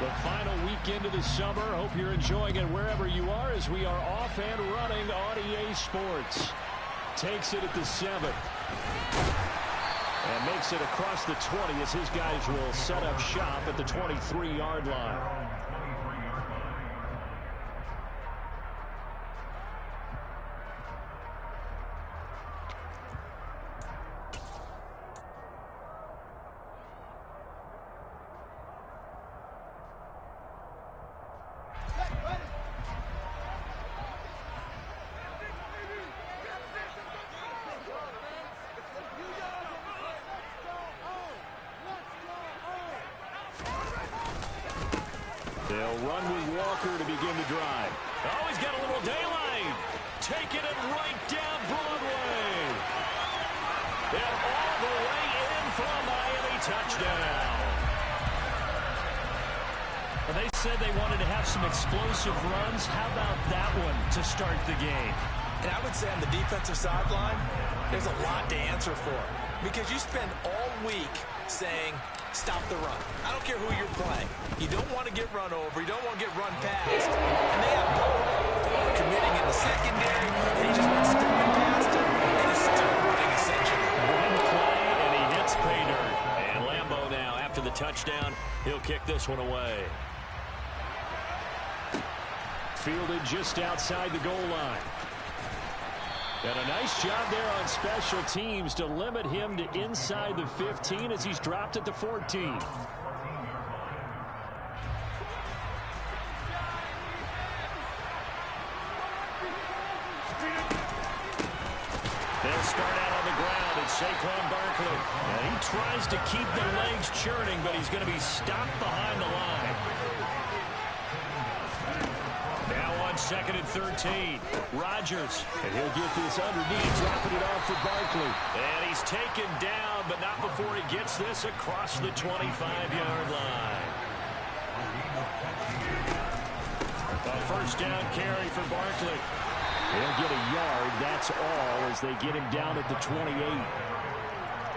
The final weekend of the summer. Hope you're enjoying it wherever you are as we are off and running on EA Sports. Takes it at the 7. And makes it across the 20 as his guys will set up shop at the 23-yard line. They'll run with Walker to begin the drive. Oh, he's got a little daylight. Taking it right down Broadway. And all the way in for a Miami touchdown. Well, they said they wanted to have some explosive runs. How about that one to start the game? And I would say on the defensive sideline, there's a lot to answer for. Because you spend all week saying, stop the run. I don't care who you're playing. You don't want to get run over. You don't want to get run past. And they have both. Committing in the secondary, and he just went stepping past him, and he's still running essentially. One play, and he hits pay dirt. And Lambeau now, after the touchdown, he'll kick this one away. Fielded just outside the goal line. And a nice job there on special teams to limit him to inside the 15 as he's dropped at the 14. They'll start out on the ground at Saquon Barkley. And he tries to keep the legs churning, but he's going to be stopped behind the line. Now on 2nd and 13. Rodgers. And he'll get this underneath, dropping it off for Barkley. And he's taken down, but not before he gets this across the 25-yard line. A first down carry for Barkley. He'll get a yard, that's all, as they get him down at the 28.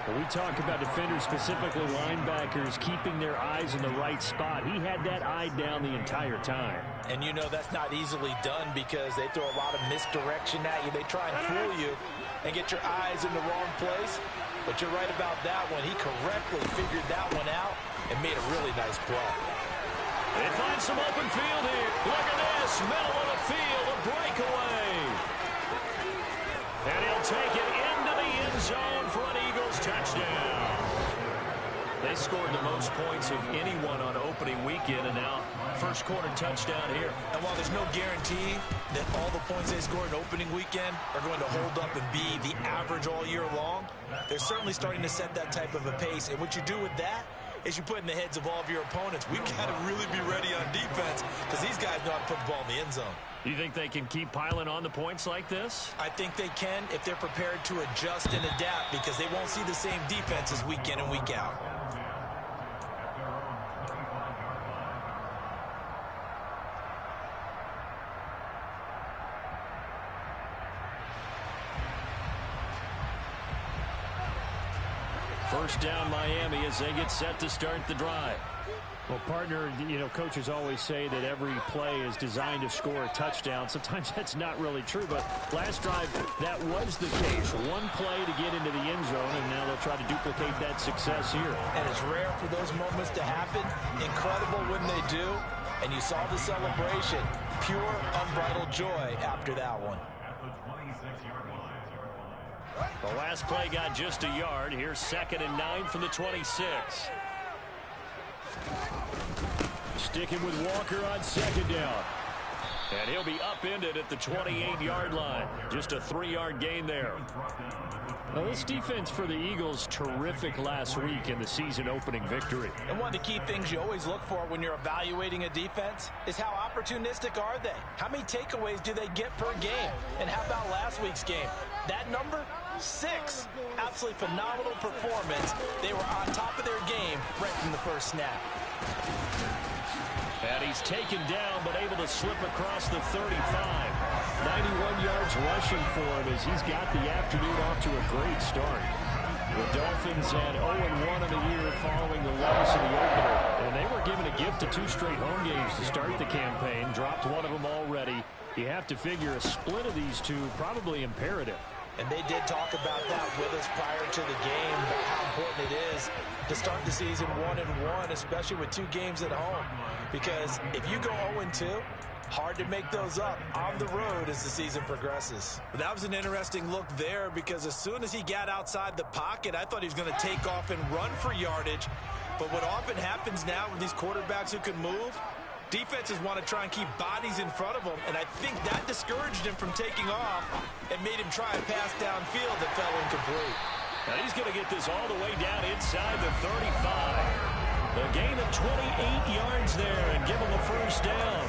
When we talk about defenders, specifically linebackers, keeping their eyes in the right spot, he had that eye down the entire time. And you know that's not easily done because they throw a lot of misdirection at you. They try and fool you and get your eyes in the wrong place. But you're right about that one. He correctly figured that one out and made a really nice play. They find some open field here. Look at this. Middle of the field, a breakaway. And he'll take it into the end zone for an Eagles touchdown. They scored the most points of anyone on opening weekend, and now first quarter touchdown here. And while there's no guarantee that all the points they scored in opening weekend are going to hold up and be the average all year long, they're certainly starting to set that type of a pace. And what you do with that is you put in the heads of all of your opponents, we've got to really be ready on defense because these guys know how to put the ball in the end zone. Do you think they can keep piling on the points like this? I think they can if they're prepared to adjust and adapt because they won't see the same defenses week in and week out. First down Miami as they get set to start the drive. Well, partner, you know, coaches always say that every play is designed to score a touchdown. Sometimes that's not really true, but last drive, that was the case. One play to get into the end zone, and now they'll try to duplicate that success here. And it's rare for those moments to happen. Incredible when they do. And you saw the celebration. Pure, unbridled joy after that one. The last play got just a yard. Here's 2nd and 9 from the 26. Sticking with Walker on 2nd down. And he'll be upended at the 28-yard line. Just a 3-yard gain there. Well, this defense for the Eagles, terrific last week in the season-opening victory. And one of the key things you always look for when you're evaluating a defense is how opportunistic are they? How many takeaways do they get per game? And how about last week's game? That number? 6. Absolutely phenomenal performance. They were on top of their game right from the first snap. And he's taken down, but able to slip across the 35. 91 yards rushing for him as he's got the afternoon off to a great start. The Dolphins had 0-1 in the year following the loss in the opener, and they were given a gift of 2 straight home games to start the campaign. Dropped one of them already. You have to figure a split of these two probably imperative. And they did talk about that with us prior to the game, about how important it is to start the season 1-1, especially with 2 games at home. Because if you go 0-2, hard to make those up on the road as the season progresses. But that was an interesting look there, because as soon as he got outside the pocket, I thought he was going to take off and run for yardage. But what often happens now with these quarterbacks who can move, defenses want to try and keep bodies in front of them, and I think that discouraged him from taking off and made him try a pass downfield that fell incomplete. Now he's going to get this all the way down inside the 35. A gain of 28 yards there and give him a first down.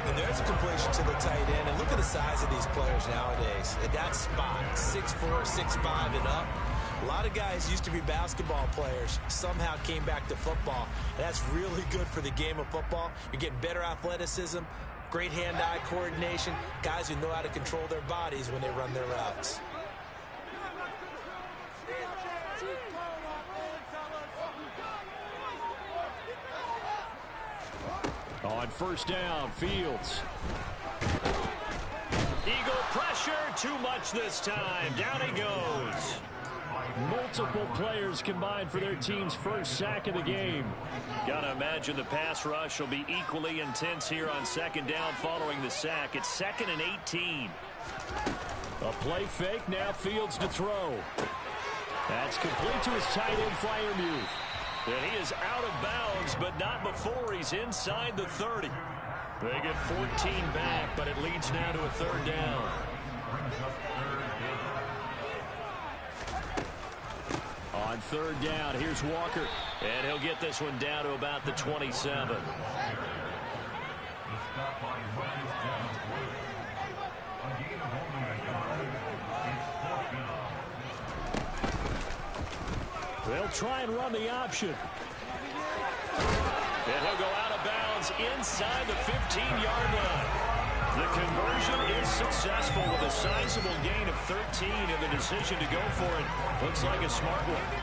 And there's a completion to the tight end, and look at the size of these players nowadays. At that spot, 6'4", 6'5", and up. A lot of guys used to be basketball players, somehow came back to football. And that's really good for the game of football. You're getting better athleticism, great hand-eye coordination, guys who know how to control their bodies when they run their routes. On first down, Fields. Eagle pressure, too much this time. Down he goes. Multiple players combined for their team's first sack of the game. Gotta imagine the pass rush will be equally intense here on second down following the sack. It's 2nd and 18. A play fake, now Fields to throw. That's complete to his tight end, Freiermuth. And he is out of bounds, but not before he's inside the 30. They get 14 back, but it leads now to a 3rd down. On 3rd down, here's Walker. And he'll get this one down to about the 27. They'll try and run the option. And he'll go out of bounds inside the 15-yard line. The conversion is successful with a sizable gain of 13, and the decision to go for it looks like a smart one.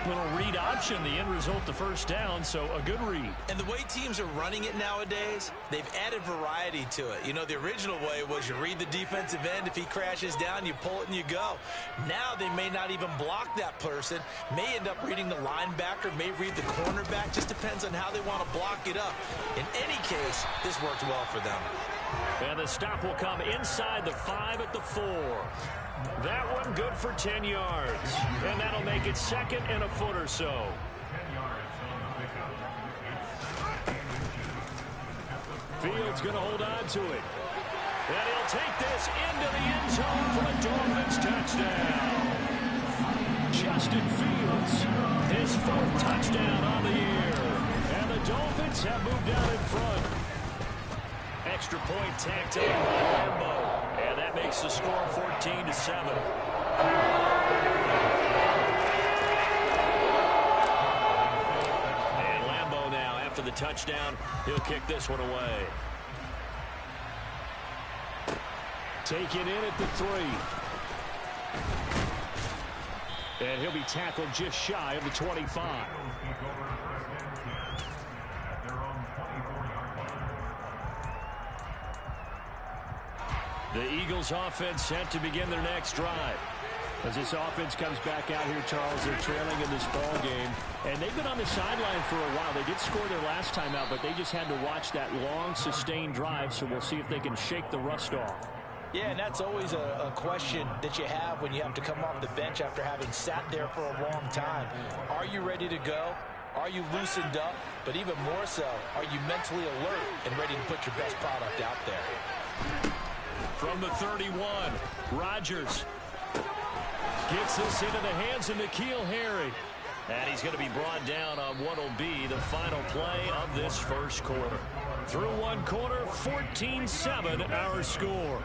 Little read option, the end result, the first down, so a good read. And the way teams are running it nowadays, they've added variety to it. You know, the original way was you read the defensive end. If he crashes down, you pull it and you go. Now they may not even block that person, may end up reading the linebacker, may read the cornerback. Just depends on how they want to block it up. In any case, this worked well for them. And the stop will come inside the 5 at the 4. That one good for 10 yards. And that'll make it 2nd and a foot or so. Fields going to hold on to it. And he'll take this into the end zone for a Dolphins touchdown. Justin Fields, his 4th touchdown on the year. And the Dolphins have moved out in front. Extra point tacked on by Lambeau. And that makes the score 14-7. And Lambeau now, after the touchdown, he'll kick this one away. Taken in at the 3. And he'll be tackled just shy of the 25. The Eagles offense set to begin their next drive. As this offense comes back out here, Charles, they're trailing in this ball game. And they've been on the sideline for a while. They did score their last time out, but they just had to watch that long, sustained drive, so we'll see if they can shake the rust off. Yeah, and that's always a question that you have when you have to come off the bench after having sat there for a long time. Are you ready to go? Are you loosened up? But even more so, are you mentally alert and ready to put your best product out there? From the 31, Rodgers gets this into the hands of N'Keal Harry. And he's going to be brought down on what will be the final play of this first quarter. Through one quarter, 14-7 our score.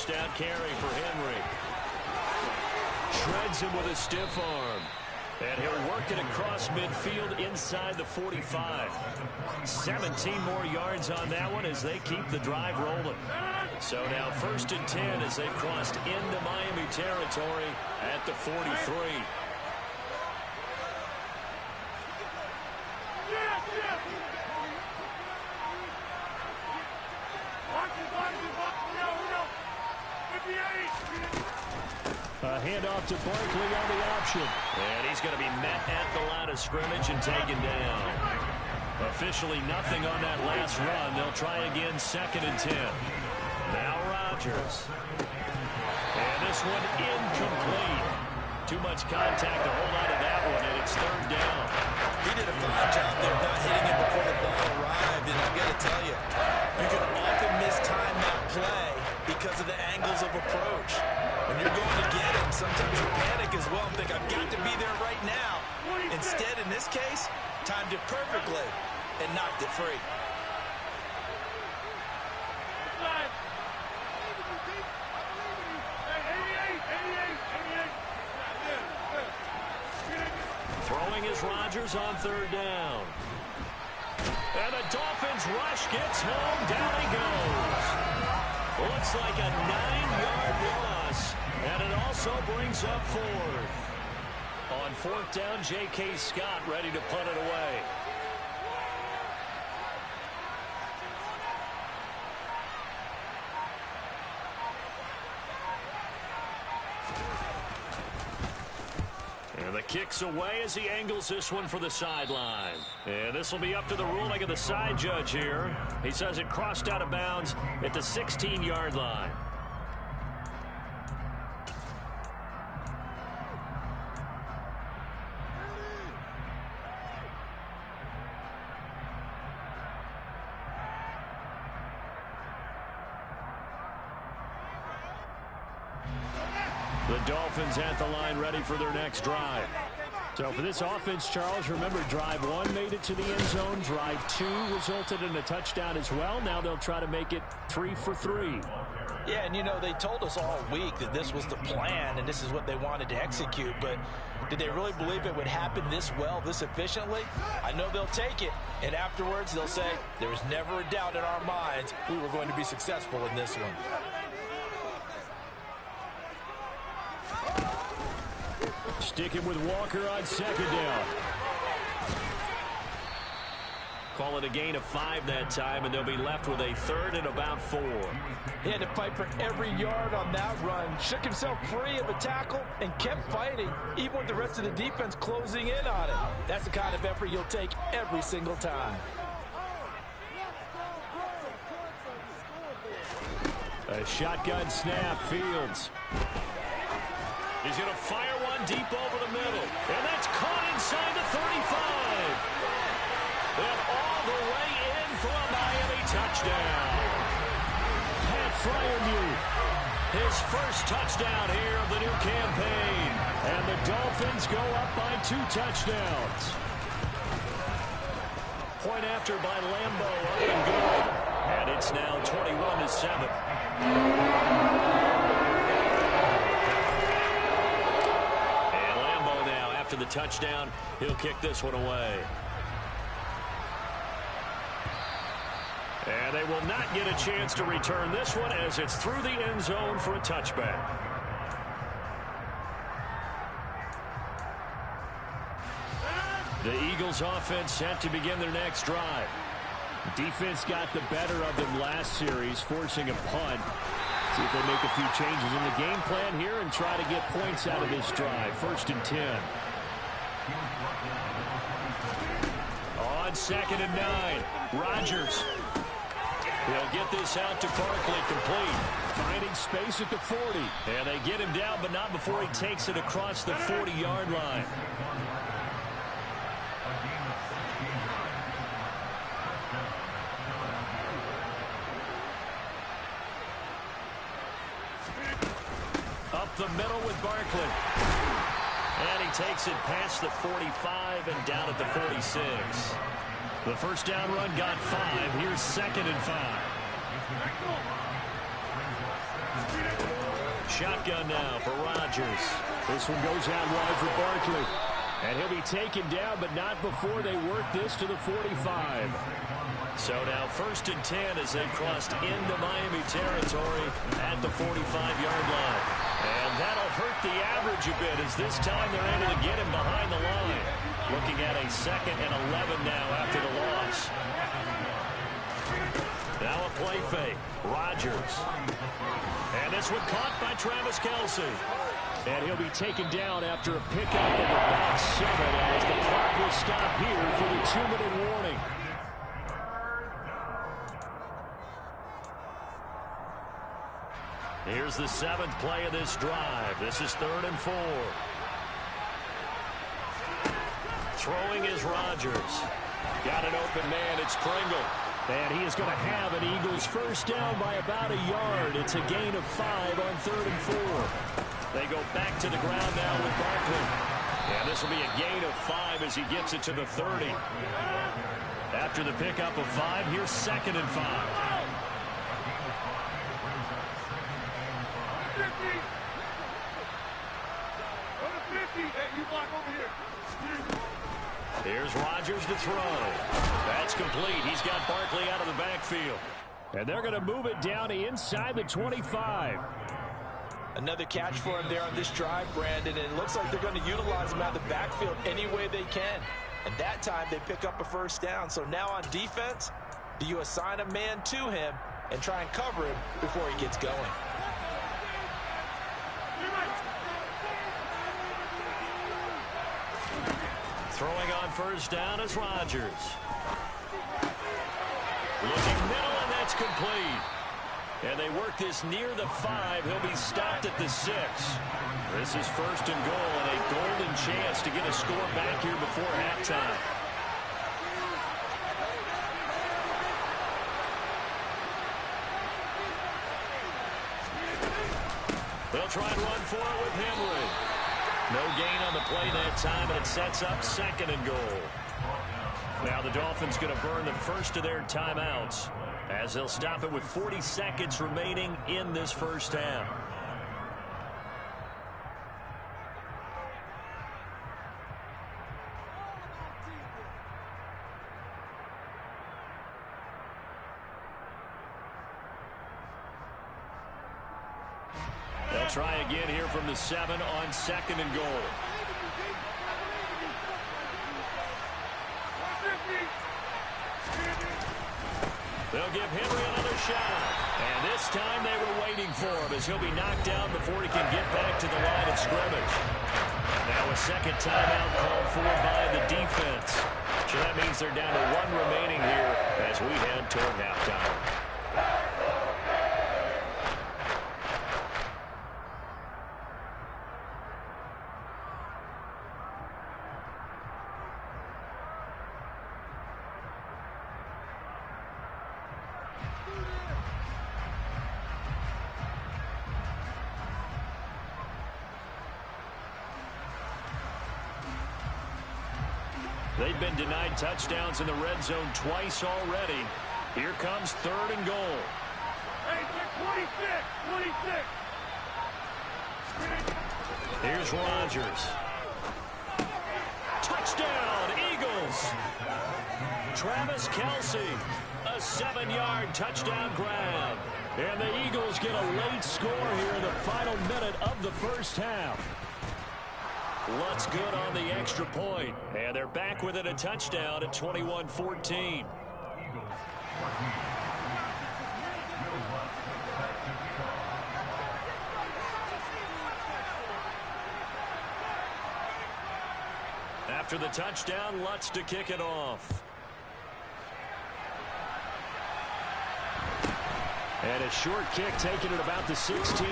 first down carry for Henry. Shreds him with a stiff arm. And he'll work it across midfield inside the 45. 17 more yards on that one as they keep the drive rolling. So now 1st and 10 as they've crossed into Miami territory at the 43. A handoff to Barkley on the option. And he's going to be met at the line of scrimmage and taken down. Officially nothing on that last run. They'll try again 2nd and 10. Now Rodgers. And this one incomplete. Too much contact to hold on to that one, and it's 3rd down. He did a fine job there not hitting it before the ball arrived, and I've got to tell you, you can often mistime that play because of the angles of approach. When you're going to get him, sometimes you panic as well and think, I've got to be there right now. Instead, in this case, timed it perfectly and knocked it free. Throwing is Rodgers on 3rd down. And the Dolphins rush gets home. Down he goes. Looks like a 9-yard loss. And it also brings up 4th. On 4th down, J.K. Scott ready to punt it away. And the kick's away as he angles this one for the sideline. And this will be up to the ruling of the side judge here. He says it crossed out of bounds at the 16-yard line. The Dolphins at the line ready for their next drive. So for this offense, Charles, remember drive 1 made it to the end zone. Drive 2 resulted in a touchdown as well. Now they'll try to make it 3 for 3. Yeah, and you know, they told us all week that this was the plan and this is what they wanted to execute, but did they really believe it would happen this well, this efficiently? I know they'll take it, and afterwards they'll say, there was never a doubt in our minds we were going to be successful in this one. Sticking with Walker on 2nd down. Call it a gain of 5 that time, and they'll be left with a 3rd and about 4. He had to fight for every yard on that run. Shook himself free of a tackle and kept fighting, even with the rest of the defense closing in on him. That's the kind of effort you'll take every single time. A shotgun snap, Fields. He's going to fire one deep over the middle. And that's caught inside the 35. And all the way in for a Miami touchdown. Pat Freiermuth, his first touchdown here of the new campaign. And the Dolphins go up by 2 touchdowns. Point after by Lambo, up and good. And it's now 21-7. After the touchdown, he'll kick this one away. And they will not get a chance to return this one as it's through the end zone for a touchback. The Eagles offense set to begin their next drive. Defense got the better of them last series, forcing a punt. See if they make a few changes in the game plan here and try to get points out of this drive. 1st and 10. On 2nd and 9, Rodgers. He'll get this out to Barkley, complete. Finding space at the 40. And they get him down, but not before he takes it across the 40-yard line. Up the middle with Barkley. And he takes it past the 45 and down at the 46. The first down run got 5. Here's 2nd and 5. shotgun now for Rodgers. This one goes out wide for Barkley. And he'll be taken down, but not before they work this to the 45. So now 1st and 10 as they've crossed into Miami territory at the 45-yard line. And that'll hurt the average a bit as this time they're able to get him behind the line. Looking at a 2nd and 11 now after the loss. Now a play fake. Rodgers. And this one caught by Travis Kelce. And he'll be taken down after a pickup of about 7 as the clock will stop here for the 2-minute warning. Here's the 7th play of this drive. This is 3rd and 4. Throwing is Rodgers. Got an open man. It's Pringle. And he is going to have an Eagles first down by about a yard. It's a gain of 5 on 3rd and 4. They go back to the ground now with Barkley. And this will be a gain of 5 as he gets it to the 30. After the pickup of 5, here's 2nd and 5. Here's Rodgers to throw. That's complete. He's got Barkley out of the backfield. And they're going to move it down inside the 25. Another catch for him there on this drive, Brandon, and it looks like they're going to utilize him out of the backfield any way they can. And that time they pick up a first down. So now on defense, do you assign a man to him and try and cover him before he gets going? Throwing on first down is Rodgers. Looking middle, and that's complete. And they work this near the 5. He'll be stopped at the 6. This is 1st and goal, and a golden chance to get a score back here before halftime. They'll try and run for it with Henry. No gain on the play that time, and it sets up 2nd and goal. Now the Dolphins going to burn the first of their timeouts as they'll stop it with 40 seconds remaining in this first half. They'll try again here from the 7 on 2nd and goal. They'll give Henry another shot. And this time they were waiting for him as he'll be knocked down before he can get back to the line of scrimmage. Now a 2nd timeout called for by the defense. So that means they're down to 1 remaining here as we head toward halftime. They've been denied touchdowns in the red zone twice already. Here comes 3rd and goal. Hey, 26. Here's Rodgers. Touchdown, Eagles. Travis Kelce, a 7-yard touchdown grab. And the Eagles get a late score here in the final minute of the first half. Lutz good on the extra point. And they're back within a touchdown at 21-14. After the touchdown, Lutz to kick it off. And a short kick taken at about the 16.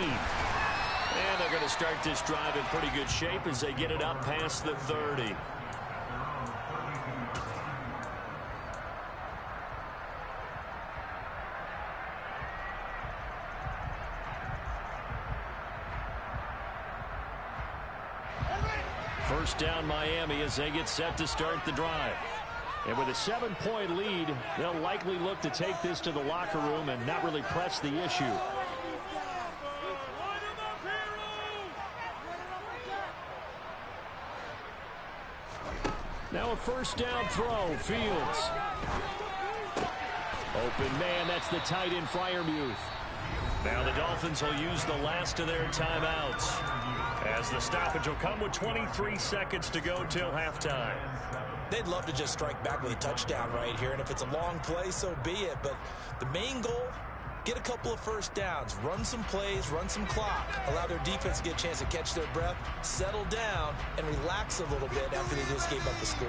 And they're going to start this drive in pretty good shape as they get it up past the 30. First down Miami as they get set to start the drive. And with a 7-point lead, they'll likely look to take this to the locker room and not really press the issue. Now a first down throw. Fields. Open man. That's the tight end, Freiermuth. Now the Dolphins will use the last of their timeouts, as the stoppage will come with 23 seconds to go till halftime. They'd love to just strike back with a touchdown right here, and if it's a long play, so be it. But the main goal, get a couple of first downs, run some plays, run some clock, allow their defense to get a chance to catch their breath, settle down, and relax a little bit after they just gave up the score.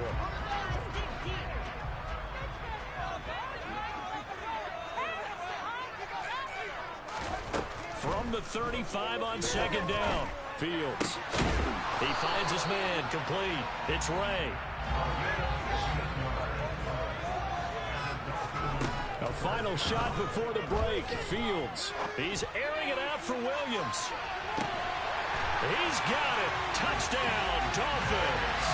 From the 35 on second down, Fields. He finds his man, complete. It's Ray. A final shot before the break. Fields. He's airing it out for Williams. He's got it. Touchdown, Dolphins.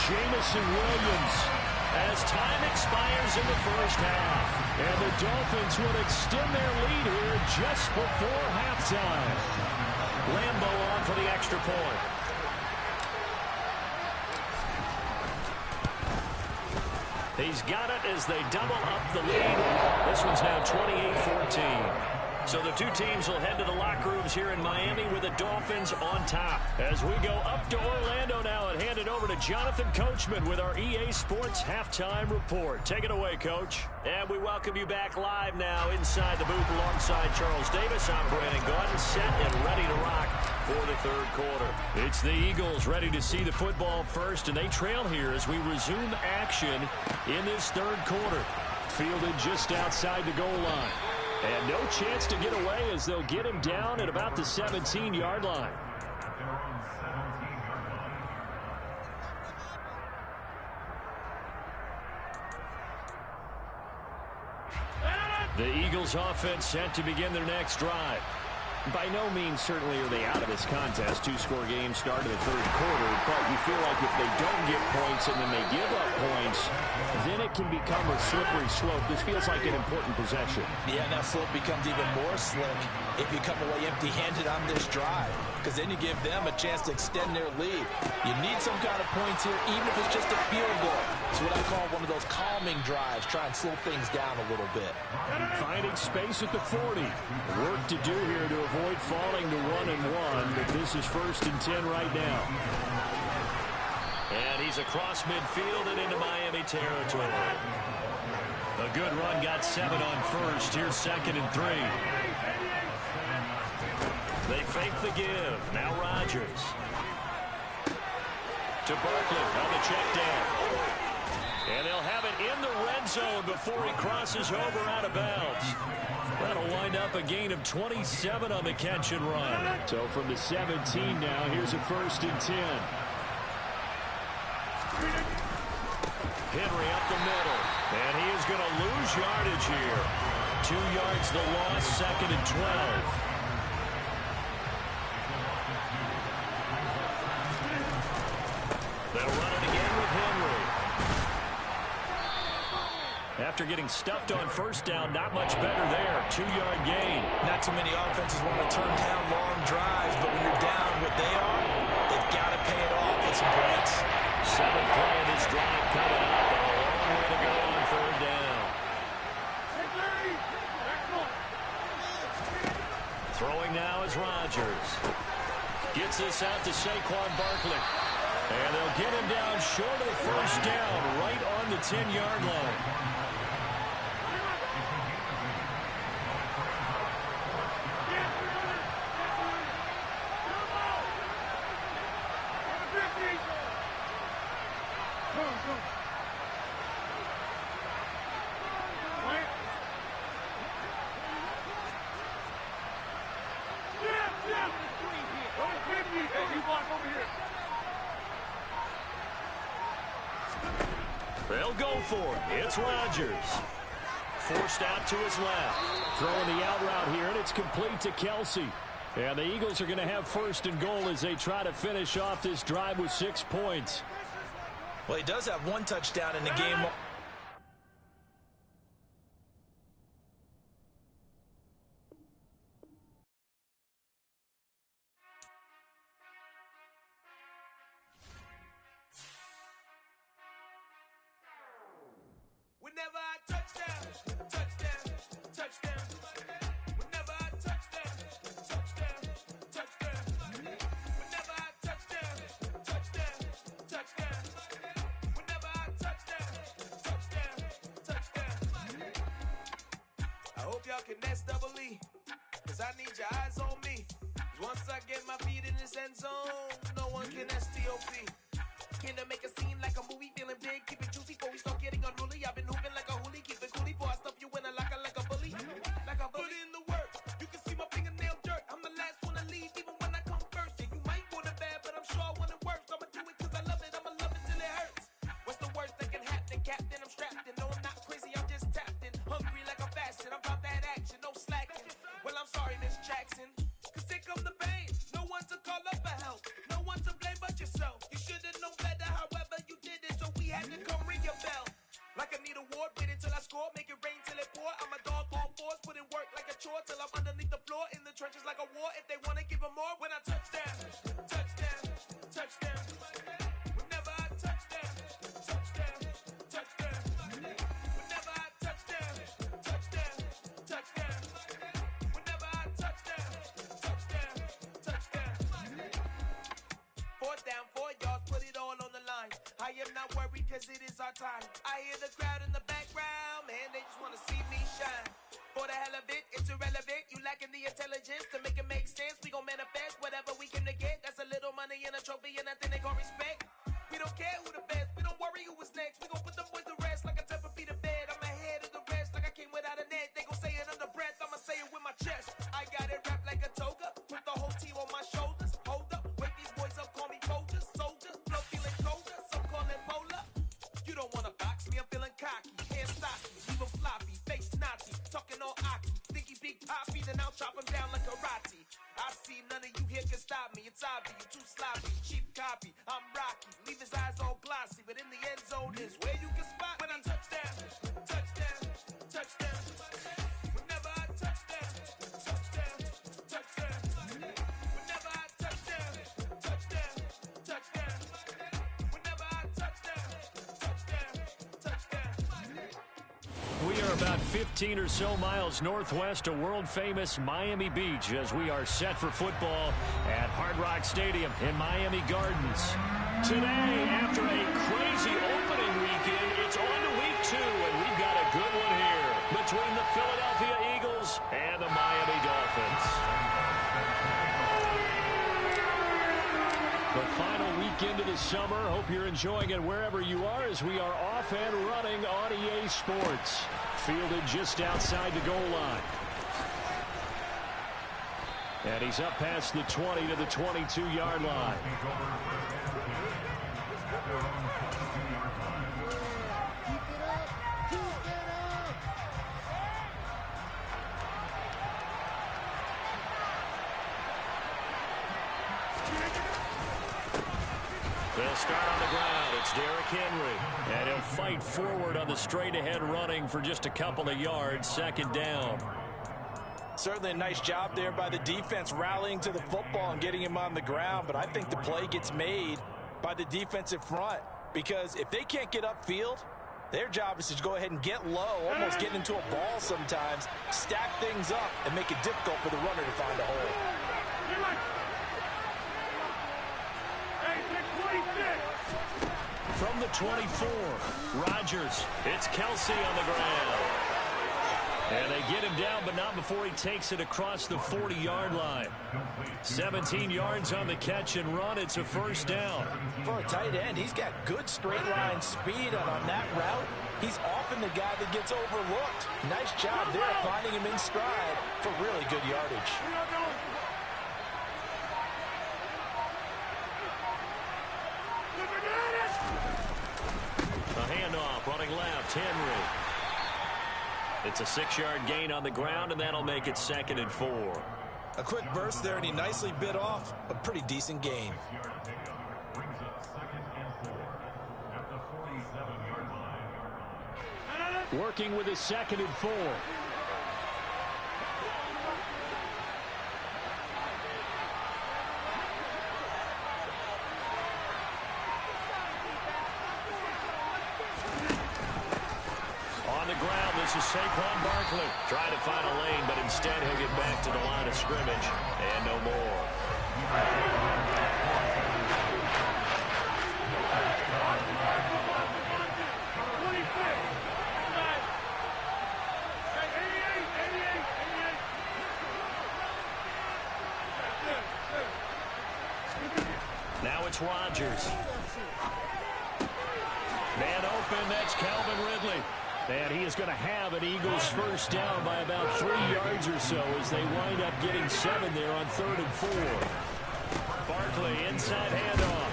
Jamison Williams, as time expires in the first half. And the Dolphins will extend their lead here just before halftime. Lambeau on for the extra point. He's got it as they double up the lead. This one's now 28-14. So the two teams will head to the locker rooms here in Miami with the Dolphins on top. As we go up to Orlando now and hand it over to Jonathan Coachman with our EA Sports Halftime Report. Take it away, Coach. And we welcome you back live now inside the booth alongside Charles Davis. I'm Brandon Gordon, set and ready to rock for the third quarter. It's the Eagles ready to see the football first, and they trail here as we resume action in this third quarter. Fielded just outside the goal line. And no chance to get away as they'll get him down at about the 17-yard line. The Eagles offense set to begin their next drive. By no means certainly are they out of this contest. Two-score game start of the third quarter, but you feel like if they don't get points and then they give up points, then it can become a slippery slope. This feels like an important possession. Yeah, and that slope becomes even more slick if you come away empty-handed on this drive, because then you give them a chance to extend their lead. You need some kind of points here, even if it's just a field goal. It's what I call one of those calming drives. Try and slow things down a little bit. Finding space at the 40. Work to do here to avoid falling to 1-1, but this is 1st and 10 right now. And he's across midfield and into Miami territory. A good run, got 7 on first. Here's 2nd and 3. They fake the give. Now Rodgers. To Barkley on the check down. And they'll have it in the red zone before he crosses over out of bounds. That'll wind up a gain of 27 on the catch and run. So from the 17 now, here's a 1st and 10. Henry up the middle. And he is going to lose yardage here. 2 yards the loss, 2nd and 12. They'll run it again with Henry. After getting stuffed on first down, not much better there. 2-yard gain. Not too many offenses want to turn down long drives, but when you're down what they are, they've got to pay it off with some points. 7th play of this drive coming up, and a long way to go on 3rd down. Throwing now is Rodgers. Gets this out to Saquon Barkley. And they'll get him down short of the first down, right on the 10-yard line. They'll go for it. It's Rodgers. Forced out to his left. Throwing the out route here, and it's complete to Kelsey. And the Eagles are going to have 1st and goal as they try to finish off this drive with 6 points. Well, he does have 1 touchdown in the game. Whenever I touchdown, touchdown, touchdown. Whenever I touchdown, touchdown, touchdown. Whenever I touchdown, touchdown, touchdown. Whenever I touchdown, touchdown, touchdown. I hope y'all can SEE, cause I need your eyes on me. Cause once I get my feet in this end zone, no one can STOP. Came to make a scene like a movie, feeling big, keep it juicy before we start getting unruly. I've been hooping like a hoolie, keep it coolie before I stuff you in a locker like a bully. Like a bully in the work, you can see my fingernail dirt. I'm the last one to leave, even when I come first. Yeah, you might want it bad, but I'm sure I want it worse. I'ma do it cause I love it, I'ma love it till it hurts. What's the worst that can happen, Captain? I'm strapped in, no I'm not crazy, I'm just tapped in. Hungry like I'm fasting, I'm about that action, no slacking. Well, I'm sorry, Miss Jackson, cause here come the pain. No one to call up for help, no one to blame but yourself. You should've known better, however you did it, so we had to come ring your bell. Like I need a award, wait until I score, make it rain till it pour. I'm a dog on force, put in work like a chore till I'm underneath the floor, in the trenches like a war. If they wanna give them more, when I touchdown, touchdown, touchdown. Whenever I touchdown, touchdown, touchdown. Whenever I touchdown, touchdown, touchdown. Whenever I touchdown, touchdown, touchdown. Fourth down, 4 yards, put it all on the line. I am not worried cause it is our time. I hear the crowd in the background, man, they just wanna see me shine. For the hell of it, it's irrelevant. You lacking the intelligence to make it make sense. We gon' manifest whatever we came to get. That's a little money and a trophy and nothing they gon' respect. We don't care who the best, we don't worry who was next. We gon' put them boys to rest like a Tempur-Pedic bed. I'm ahead of the rest like I came without a net. They gon' say it under breath, I'ma say it with my chest. I got it wrapped like a toga, put the whole team on my shoulders. Hold up, wake these boys up, call me soldier, soldier. Blow feeling colder, some call it polar. You don't wanna box me, I'm feeling cocky. Can't stop me, leave 'em floppy, face Nazi, talking all aki. Think he big poppy, then I'll chop him down like karate. I see none of you here can stop me. It's obvious, you too sloppy, cheap copy. I'm Rocky, leave his eyes all glossy, but in the end zone is where you can spot when I touchdown, touchdown, touchdown. Whenever I touchdown, touchdown, touchdown. Whenever I touchdown, touchdown, touchdown. Whenever I touchdown, touchdown, touchdown. We are about 15 or so miles northwest of world-famous Miami Beach as we are set for football at Hard Rock Stadium in Miami Gardens. Today, after a crazy opening weekend, it's on to week 2, and we've got a good one here between the Philadelphia Eagles and the Miami Dolphins. The final weekend of the summer. Hope you're enjoying it wherever you are as we are off and running on EA Sports. Fielded just outside the goal line. And he's up past the 20 to the 22-yard line. They'll start on the ground. It's Derrick Henry. And he'll fight forward on the straight-ahead running for just a couple of yards. Second down. Certainly a nice job there by the defense rallying to the football and getting him on the ground. But I think the play gets made by the defensive front. Because if they can't get upfield, their job is to go ahead and get low, almost get into a ball sometimes, stack things up, and make it difficult for the runner to find a hole. From the 24, Rodgers. It's Kelsey on the ground. And they get him down, but not before he takes it across the 40-yard line. 17 yards on the catch and run. It's a first down. For a tight end, he's got good straight line speed, and on that route, he's often the guy that gets overlooked. Nice job there finding him in stride for really good yardage. A handoff, running left, Henry. It's a 6-yard gain on the ground, and that'll make it 2nd and 4. A quick burst there, and he nicely bit off a pretty decent gain. Working with his 2nd and 4. this is Saquon Barkley. Trying to find a lane, but instead he'll get back to the line of scrimmage and no more. Now it's Rodgers. Man open, that's Calvin Ridley. And he is going to have an Eagles first down by about 3 yards or so as they wind up getting 7 there on 3rd and 4. Barkley inside handoff.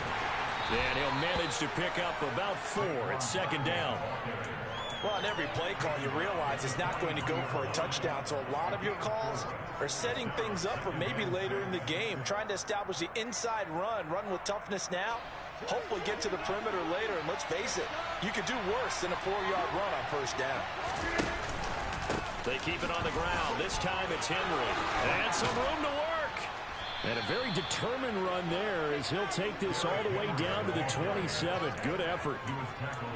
And he'll manage to pick up about 4 at 2nd down. Well, on every play call, you realize it's not going to go for a touchdown. So a lot of your calls are setting things up for maybe later in the game, trying to establish the inside run with toughness now. Hopefully get to the perimeter later, and let's face it, you could do worse than a 4-yard run on 1st down. They keep it on the ground. This time it's Henry. And some room to work. And a very determined run there as he'll take this all the way down to the 27. Good effort.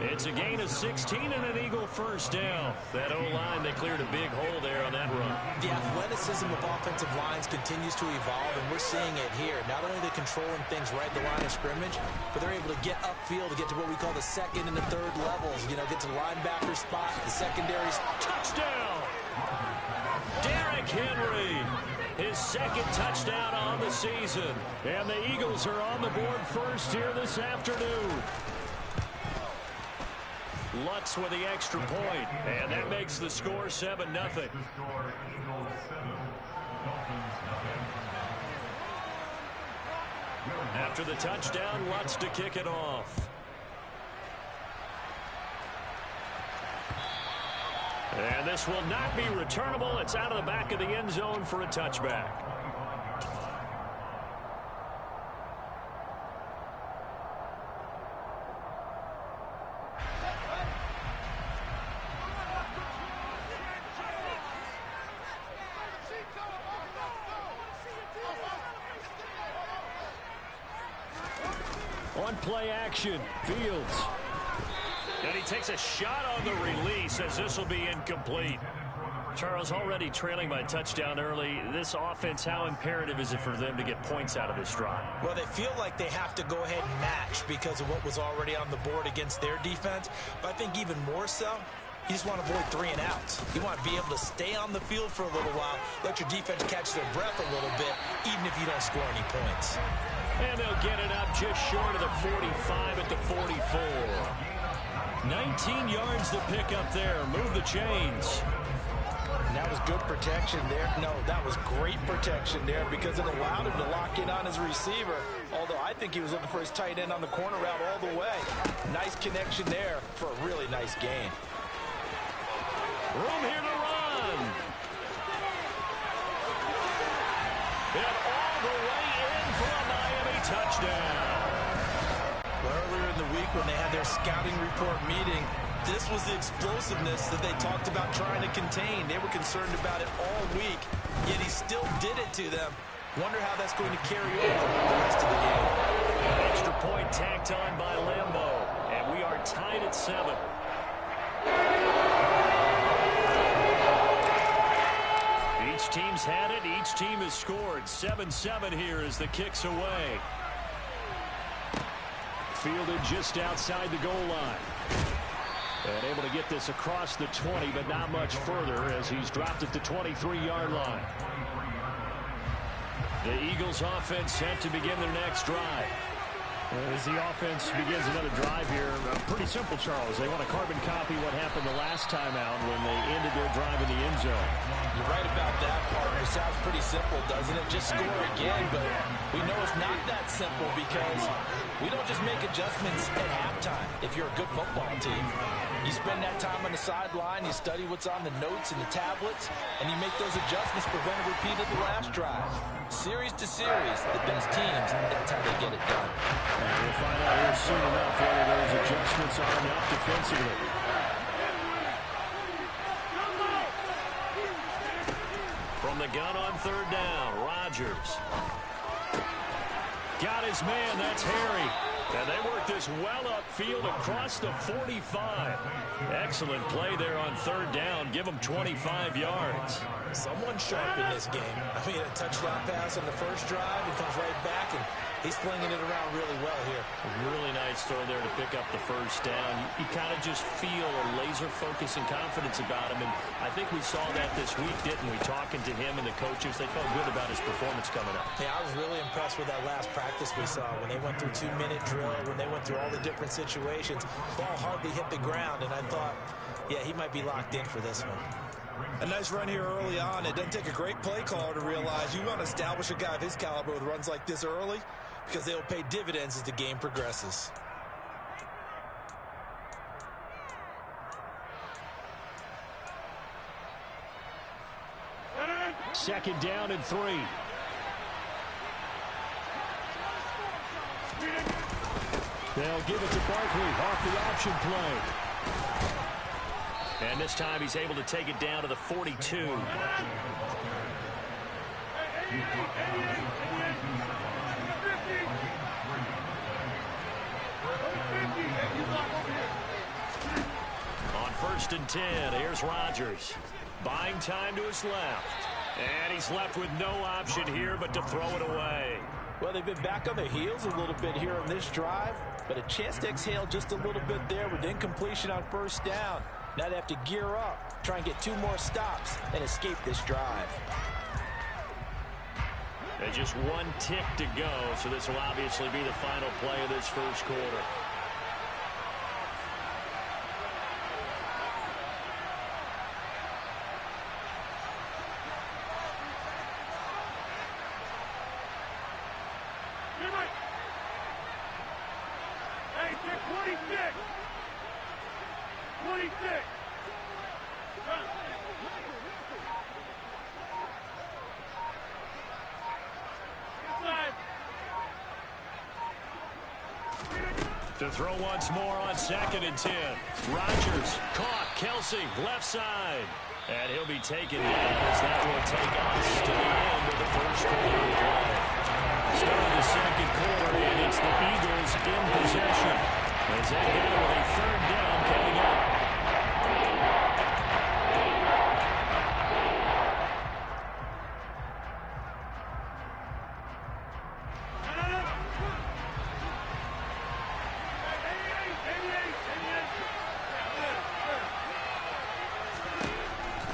It's a gain of 16 and an Eagle first down. That O-line, they cleared a big hole there on that run. The athleticism of offensive lines continues to evolve, and we're seeing it here. Not only are they controlling things right at the line of scrimmage, but they're able to get upfield to get to what we call the 2nd and the 3rd levels. You know, get to the linebacker spot, the secondary spot. Touchdown! Derrick Henry. His 2nd touchdown on the season. And the Eagles are on the board first here this afternoon. Lutz with the extra point. And that makes the score 7-0. After the touchdown, Lutz to kick it off. And this will not be returnable. It's out of the back of the end zone for a touchback. On play action, Fields. And he takes a shot on the release as this will be incomplete. Charles, already trailing by touchdown early. This offense, how imperative is it for them to get points out of this drive? Well, they feel like they have to go ahead and match because of what was already on the board against their defense. But I think even more so, you just want to avoid 3 and outs. You want to be able to stay on the field for a little while, let your defense catch their breath a little bit, even if you don't score any points. And they'll get it up just short of the 45 at the 44. 19 yards to pick up there. Move the chains. And that was good protection there. No, that was great protection there because it allowed him to lock in on his receiver. Although I think he was looking for his tight end on the corner route all the way. Nice connection there for a really nice gain. Room here to run. And all the way in for a Miami touchdown. Earlier in the week when they had their scouting report meeting, this was the explosiveness that they talked about trying to contain. They were concerned about it all week, yet he still did it to them. Wonder how that's going to carry over the rest of the game. Extra point tacked on by Lambeau, and we are tied at 7. Each team's had it. Each team has scored. 7-7 here as the kick's away. Fielded just outside the goal line. And able to get this across the 20, but not much further as he's dropped at the 23-yard line. The Eagles offense set to begin their next drive. As the offense begins another drive here, pretty simple, Charles. They want to carbon copy what happened the last time out when they ended their drive in the end zone. You're right about that, partner. It sounds pretty simple, doesn't it? Just score again, but we know it's not that simple because we don't just make adjustments at halftime if you're a good football team. You spend that time on the sideline, you study what's on the notes and the tablets, and you make those adjustments to prevent a repeat of the last drive. Series to series, the best teams, that's how they get it done. And we'll find out here soon enough whether those adjustments are enough defensively. From the gun on 3rd down, Rodgers. Got his man, that's Harry. And they work this well upfield across the 45. Excellent play there on third down. Give them 25 yards. Someone sharp in this game. I mean, a touchdown pass on the first drive. He comes right back, and he's flinging it around really well here. A really nice throw there to pick up the first down. You kind of just feel a laser focus and confidence about him. And I think we saw that this week, didn't we? Talking to him and the coaches, they felt good about his performance coming up. Yeah, I was really impressed with that last practice we saw when they went through 2-minute drill, when they went through all the different situations. Ball hardly hit the ground, and I thought, yeah, he might be locked in for this one. A nice run here early on. It doesn't take a great play caller to realize you want to establish a guy of his caliber with runs like this early, because they'll pay dividends as the game progresses. Second down and 3. They'll give it to Barkley off the option play. And this time he's able to take it down to the 42. On 1st and 10, here's Rodgers. Buying time to his left. And he's left with no option here but to throw it away. Well, they've been back on their heels a little bit here on this drive, but a chance to exhale just a little bit there with incompletion on first down. Now they have to gear up, try and get 2 more stops, and escape this drive. And just 1 tick to go, so this will obviously be the final play of this first quarter. Hey, 26! 26! Inside! To throw once more on 2nd and 10. Rodgers caught. Kelsey left side. And he'll be taken down as that will take us to the end of the first quarter play. Start of the second quarter, and it's the Eagles in possession. As they get it with a 3rd down coming up.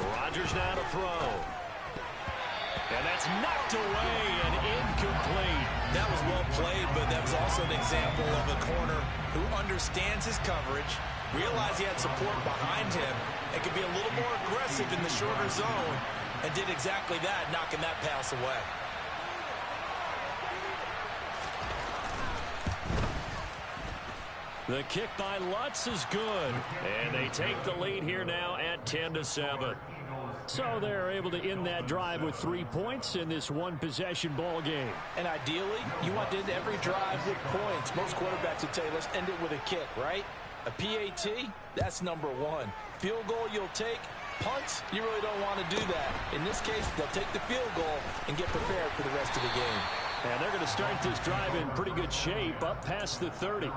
Rodgers now to throw. And that's knocked away and incomplete. That was well played, but that was also an example of a corner who understands his coverage, realized he had support behind him, and could be a little more aggressive in the shorter zone, and did exactly that, knocking that pass away. The kick by Lutz is good. And they take the lead here now at 10-7. So they're able to end that drive with 3 points in this one-possession ball game. And ideally, you want to end every drive with points. Most quarterbacks would tell you, let's end it with a kick, right? A PAT, that's number 1. Field goal you'll take. Punts, you really don't want to do that. In this case, they'll take the field goal and get prepared for the rest of the game. And they're going to start this drive in pretty good shape, up past the 30.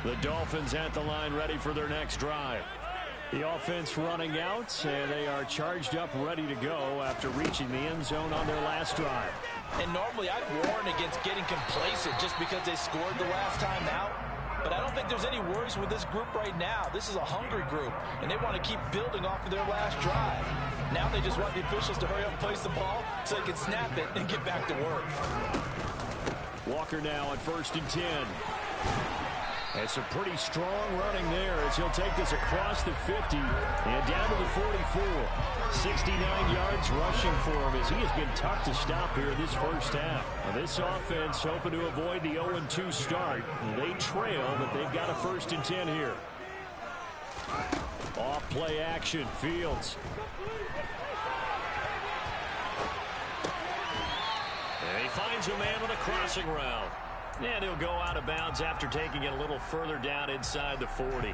The Dolphins at the line, ready for their next drive. The offense running out, and they are charged up, ready to go after reaching the end zone on their last drive. And normally I'd warn against getting complacent just because they scored the last time out. But I don't think there's any worries with this group right now. This is a hungry group, and they want to keep building off of their last drive. Now they just want the officials to hurry up and place the ball so they can snap it and get back to work. Walker now on 1st and 10. It's a pretty strong running there as he'll take this across the 50 and down to the 44. 69 yards rushing for him as he has been tough to stop here in this first half. Now this offense hoping to avoid the 0-2 start. They trail, but they've got a 1st and 10 here. Off play action, Fields. And he finds a man on a crossing route. And he'll go out of bounds after taking it a little further down inside the 40.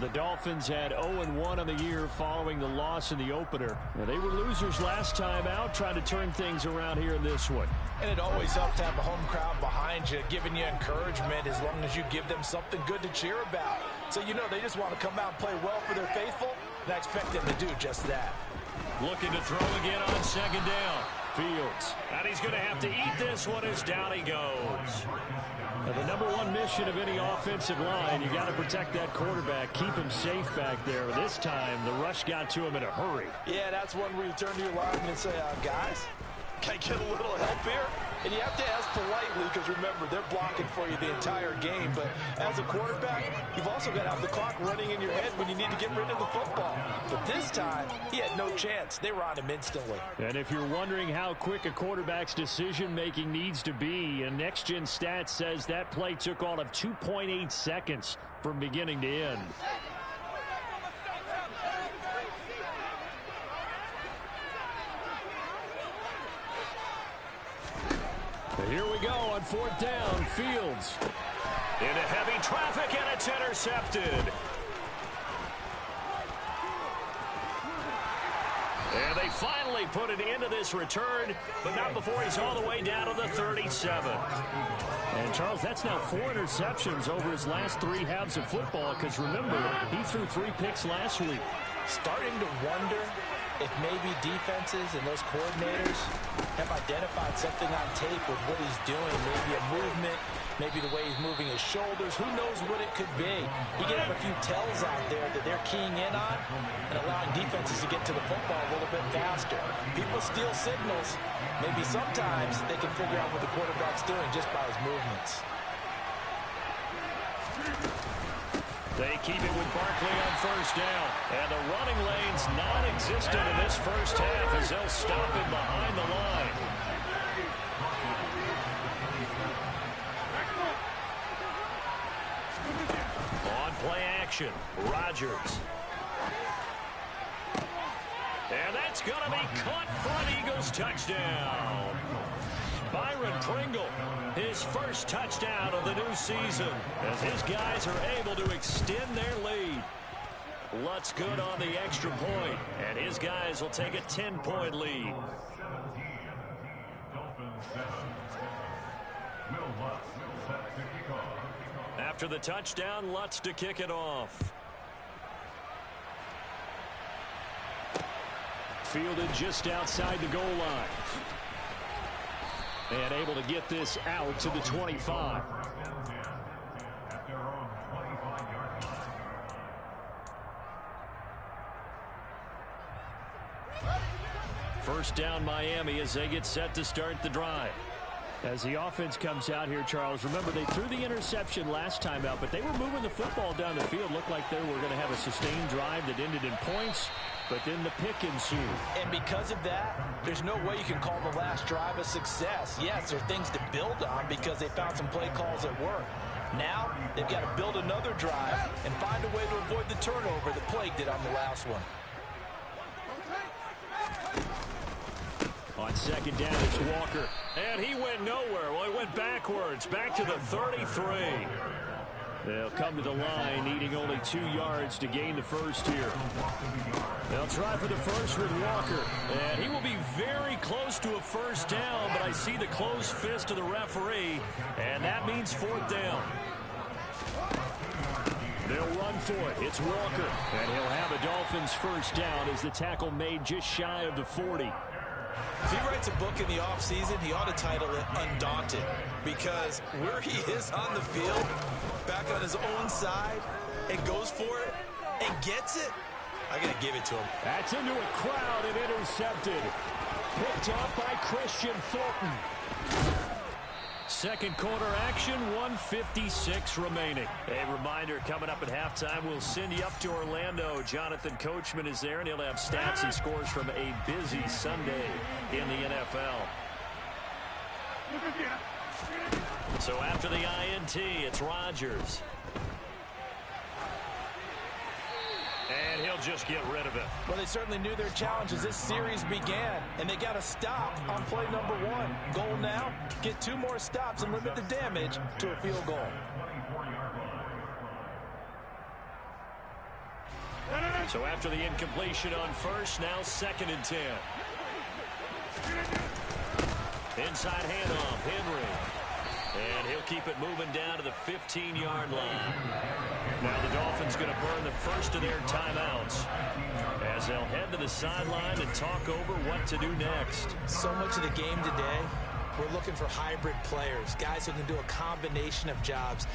The Dolphins had 0-1 on the year following the loss in the opener. Now, they were losers last time out, trying to turn things around here in this one. And it always helps to have a home crowd behind you, giving you encouragement as long as you give them something good to cheer about. So you know they just want to come out and play well for their faithful, and I expect them to do just that. Looking to throw again on second down. Fields. And he's going to have to eat this one as down he goes. Now, the number one mission of any offensive line, you got to protect that quarterback, keep him safe back there. This time, the rush got to him in a hurry. Yeah, that's one where you turn to your lineman and say, guys, can I get a little help here? And you have to ask politely because, remember, they're blocking for you the entire game. But as a quarterback, you've also got to have the clock running in your head when you need to get rid of the football. But this time, he had no chance. They were on him instantly. And if you're wondering how quick a quarterback's decision-making needs to be, and Next Gen Stats says that play took all of 2.8 seconds from beginning to end. Here we go on fourth down. Fields into heavy traffic, and it's intercepted. And they finally put an end to this return, but not before he's all the way down to the 37. And, Charles, that's now 4 interceptions over his last 3 halves of football, because, remember, he threw 3 picks last week. Starting to wonder if maybe defenses and those coordinators have identified something on tape with what he's doing, maybe a movement, maybe the way he's moving his shoulders. Who knows what it could be? You can have a few tells out there that they're keying in on and allowing defenses to get to the football a little bit faster. People steal signals. Maybe sometimes they can figure out what the quarterback's doing just by his movements. They keep it with Barkley on first down. And the running lane's non-existent in this first half as they'll stop him behind the line. On play action, Rodgers. And that's going to be caught for an Eagles touchdown. Byron Pringle, his first touchdown of the new season, as his guys are able to extend their lead. Lutz good on the extra point, and his guys will take a 10-point lead. After the touchdown, Lutz to kick it off. Fielded just outside the goal line. And able to get this out to the 25. First down Miami as they get set to start the drive. As the offense comes out here, Charles, remember they threw the interception last time out, but they were moving the football down the field. Looked like they were going to have a sustained drive that ended in points. But then the pick ensued. And because of that, there's no way you can call the last drive a success. Yes, there are things to build on because they found some play calls that work. Now, they've got to build another drive and find a way to avoid the turnover that Plague did on the last one. On second down, it's Walker. And he went nowhere. Well, he went backwards, back to the 33. They'll come to the line, needing only 2 yards to gain the first here. They'll try for the first with Walker. And he will be very close to a first down, but I see the closed fist of the referee, and that means fourth down. They'll run for it. It's Walker. And he'll have a Dolphins first down as the tackle made just shy of the 40. If he writes a book in the offseason, he ought to title it Undaunted, because where he is on the field, back on his own side, and goes for it and gets it, I got to give it to him. That's into a crowd and intercepted. Picked up by Christian Thornton. Second quarter action, 1:56 remaining. A reminder, coming up at halftime, we'll send you up to Orlando. Jonathan Coachman is there, and he'll have stats and scores from a busy Sunday in the NFL. So after the INT, it's Rodgers. And he'll just get rid of it. Well, they certainly knew their challenge as this series began, and they got to stop on play number 1. Goal now, get 2 more stops and limit the damage to a field goal. So after the incompletion on first, now 2nd and 10. Inside handoff, Henry. And he'll keep it moving down to the 15-yard line. Now the Dolphins going to burn the first of their timeouts as they'll head to the sideline and talk over what to do next. So much of the game today, we're looking for hybrid players, guys who can do a combination of jobs.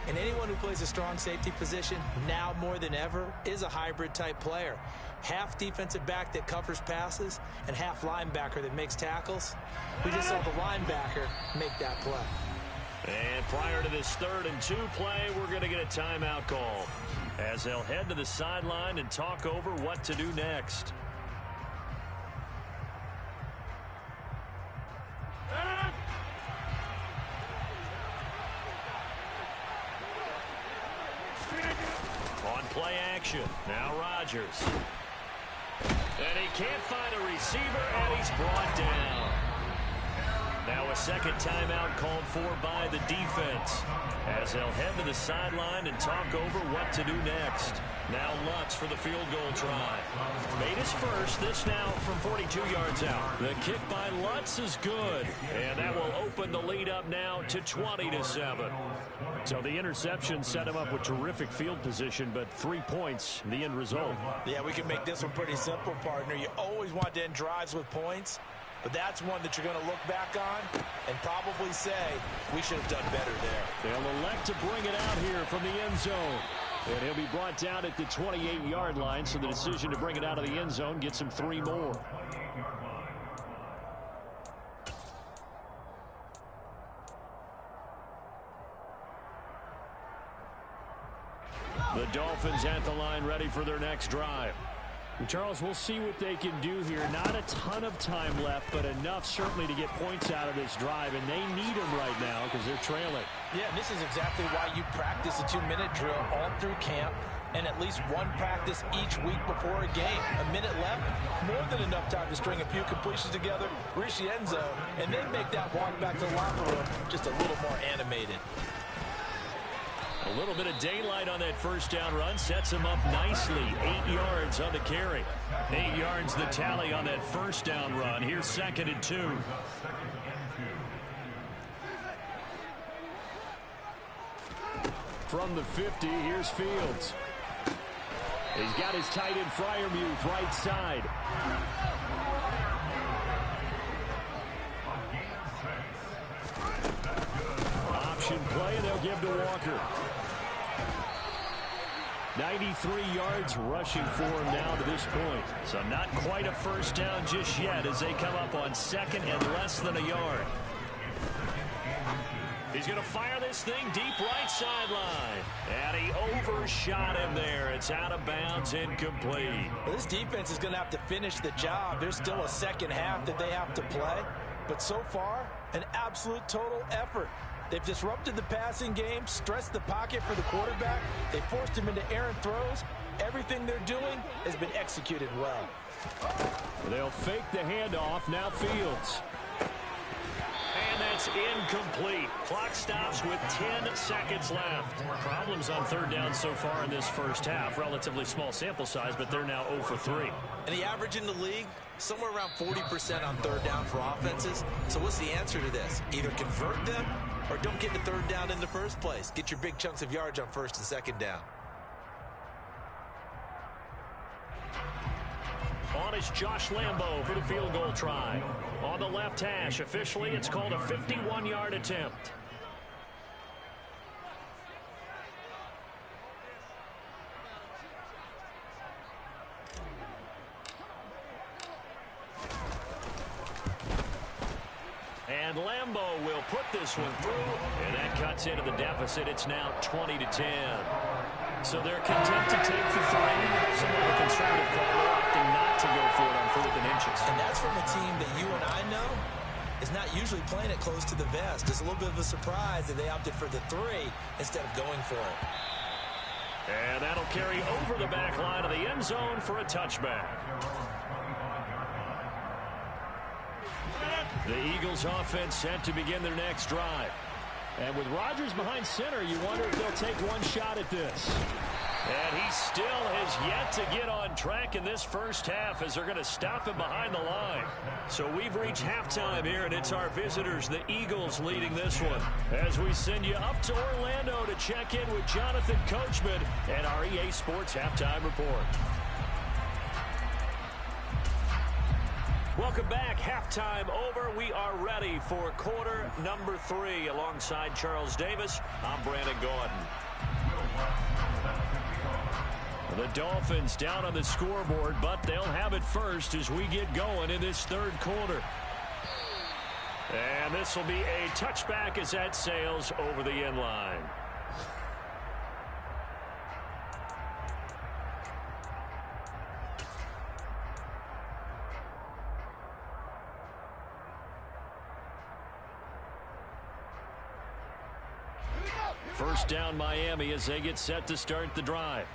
And anyone who plays a strong safety position, now more than ever, is a hybrid type player. Half defensive back that covers passes and half linebacker that makes tackles. We just saw the linebacker make that play. And prior to this 3rd and 2 play, we're going to get a timeout call as they'll head to the sideline and talk over what to do next. On play action, now Rodgers. And he can't find a receiver, and he's brought down. Now a second timeout called for by the defense as they'll head to the sideline and talk over what to do next. Now Lutz for the field goal try. Made his first, this now from 42 yards out. The kick by Lutz is good, and that will open the lead up now to 20-7. So the interception set him up with terrific field position, but 3 points, the end result. Yeah, we can make this one pretty simple, partner. You always want to end drives with points. But that's one that you're going to look back on and probably say, we should have done better there. They'll elect to bring it out here from the end zone. And he'll be brought down at the 28-yard line, so the decision to bring it out of the end zone gets him 3 more. The Dolphins at the line ready for their next drive. Charles, we'll see what they can do here. Not a ton of time left, but enough certainly to get points out of this drive, and they need them right now because they're trailing. Yeah, and this is exactly why you practice a 2-minute drill all through camp and at least one practice each week before a game. A minute left, more than enough time to string a few completions together, reach the end zone, and then make that walk back to the locker room just a little more animated. A little bit of daylight on that first down run sets him up nicely. 8 yards on the carry. 8 yards the tally on that first down run. Here's 2nd and 2. From the 50, here's Fields. He's got his tight end Freiermuth right side. Option play, and they'll give to Walker. 93 yards rushing for him now to this point. So not quite a first down just yet as they come up on 2nd and less than a yard. He's going to fire this thing deep right sideline. And he overshot him there. It's out of bounds, incomplete. Well, this defense is going to have to finish the job. There's still a second half that they have to play. But so far, an absolute total effort. They've disrupted the passing game, stressed the pocket for the quarterback. They forced him into errant throws. Everything they're doing has been executed well. They'll fake the handoff. Now Fields. And that's incomplete. Clock stops with 10 seconds left. Problems on 3rd down so far in this first half. Relatively small sample size, but they're now 0 for 3. And the average in the league, somewhere around 40% on 3rd down for offenses. So what's the answer to this? Either convert them or don't get the 3rd down in the first place. Get your big chunks of yards on 1st and 2nd down. On is Josh Lambo for the field goal try. On the left hash, officially it's called a 51-yard attempt. And Lambo will put this one through, and that cuts into the deficit. It's now 20-10. So they're content to take the 3. Somewhat of a conservative call. They're opting not to go for it on 4th and inches. And that's from a team that you and I know is not usually playing it close to the vest. It's a little bit of a surprise that they opted for the 3 instead of going for it. And that'll carry over the back line of the end zone for a touchback. The Eagles offense set to begin their next drive. And with Rodgers behind center, you wonder if they'll take one shot at this. And he still has yet to get on track in this first half as they're going to stop him behind the line. So we've reached halftime here, and it's our visitors, the Eagles, leading this one. As we send you up to Orlando to check in with Jonathan Coachman and our EA Sports Halftime Report. Welcome back. Halftime over. We are ready for quarter number 3. Alongside Charles Davis, I'm Brandon Gordon. The Dolphins down on the scoreboard, but they'll have it first as we get going in this third quarter. And this will be a touchback as that sails over the end line. First down Miami as they get set to start the drive.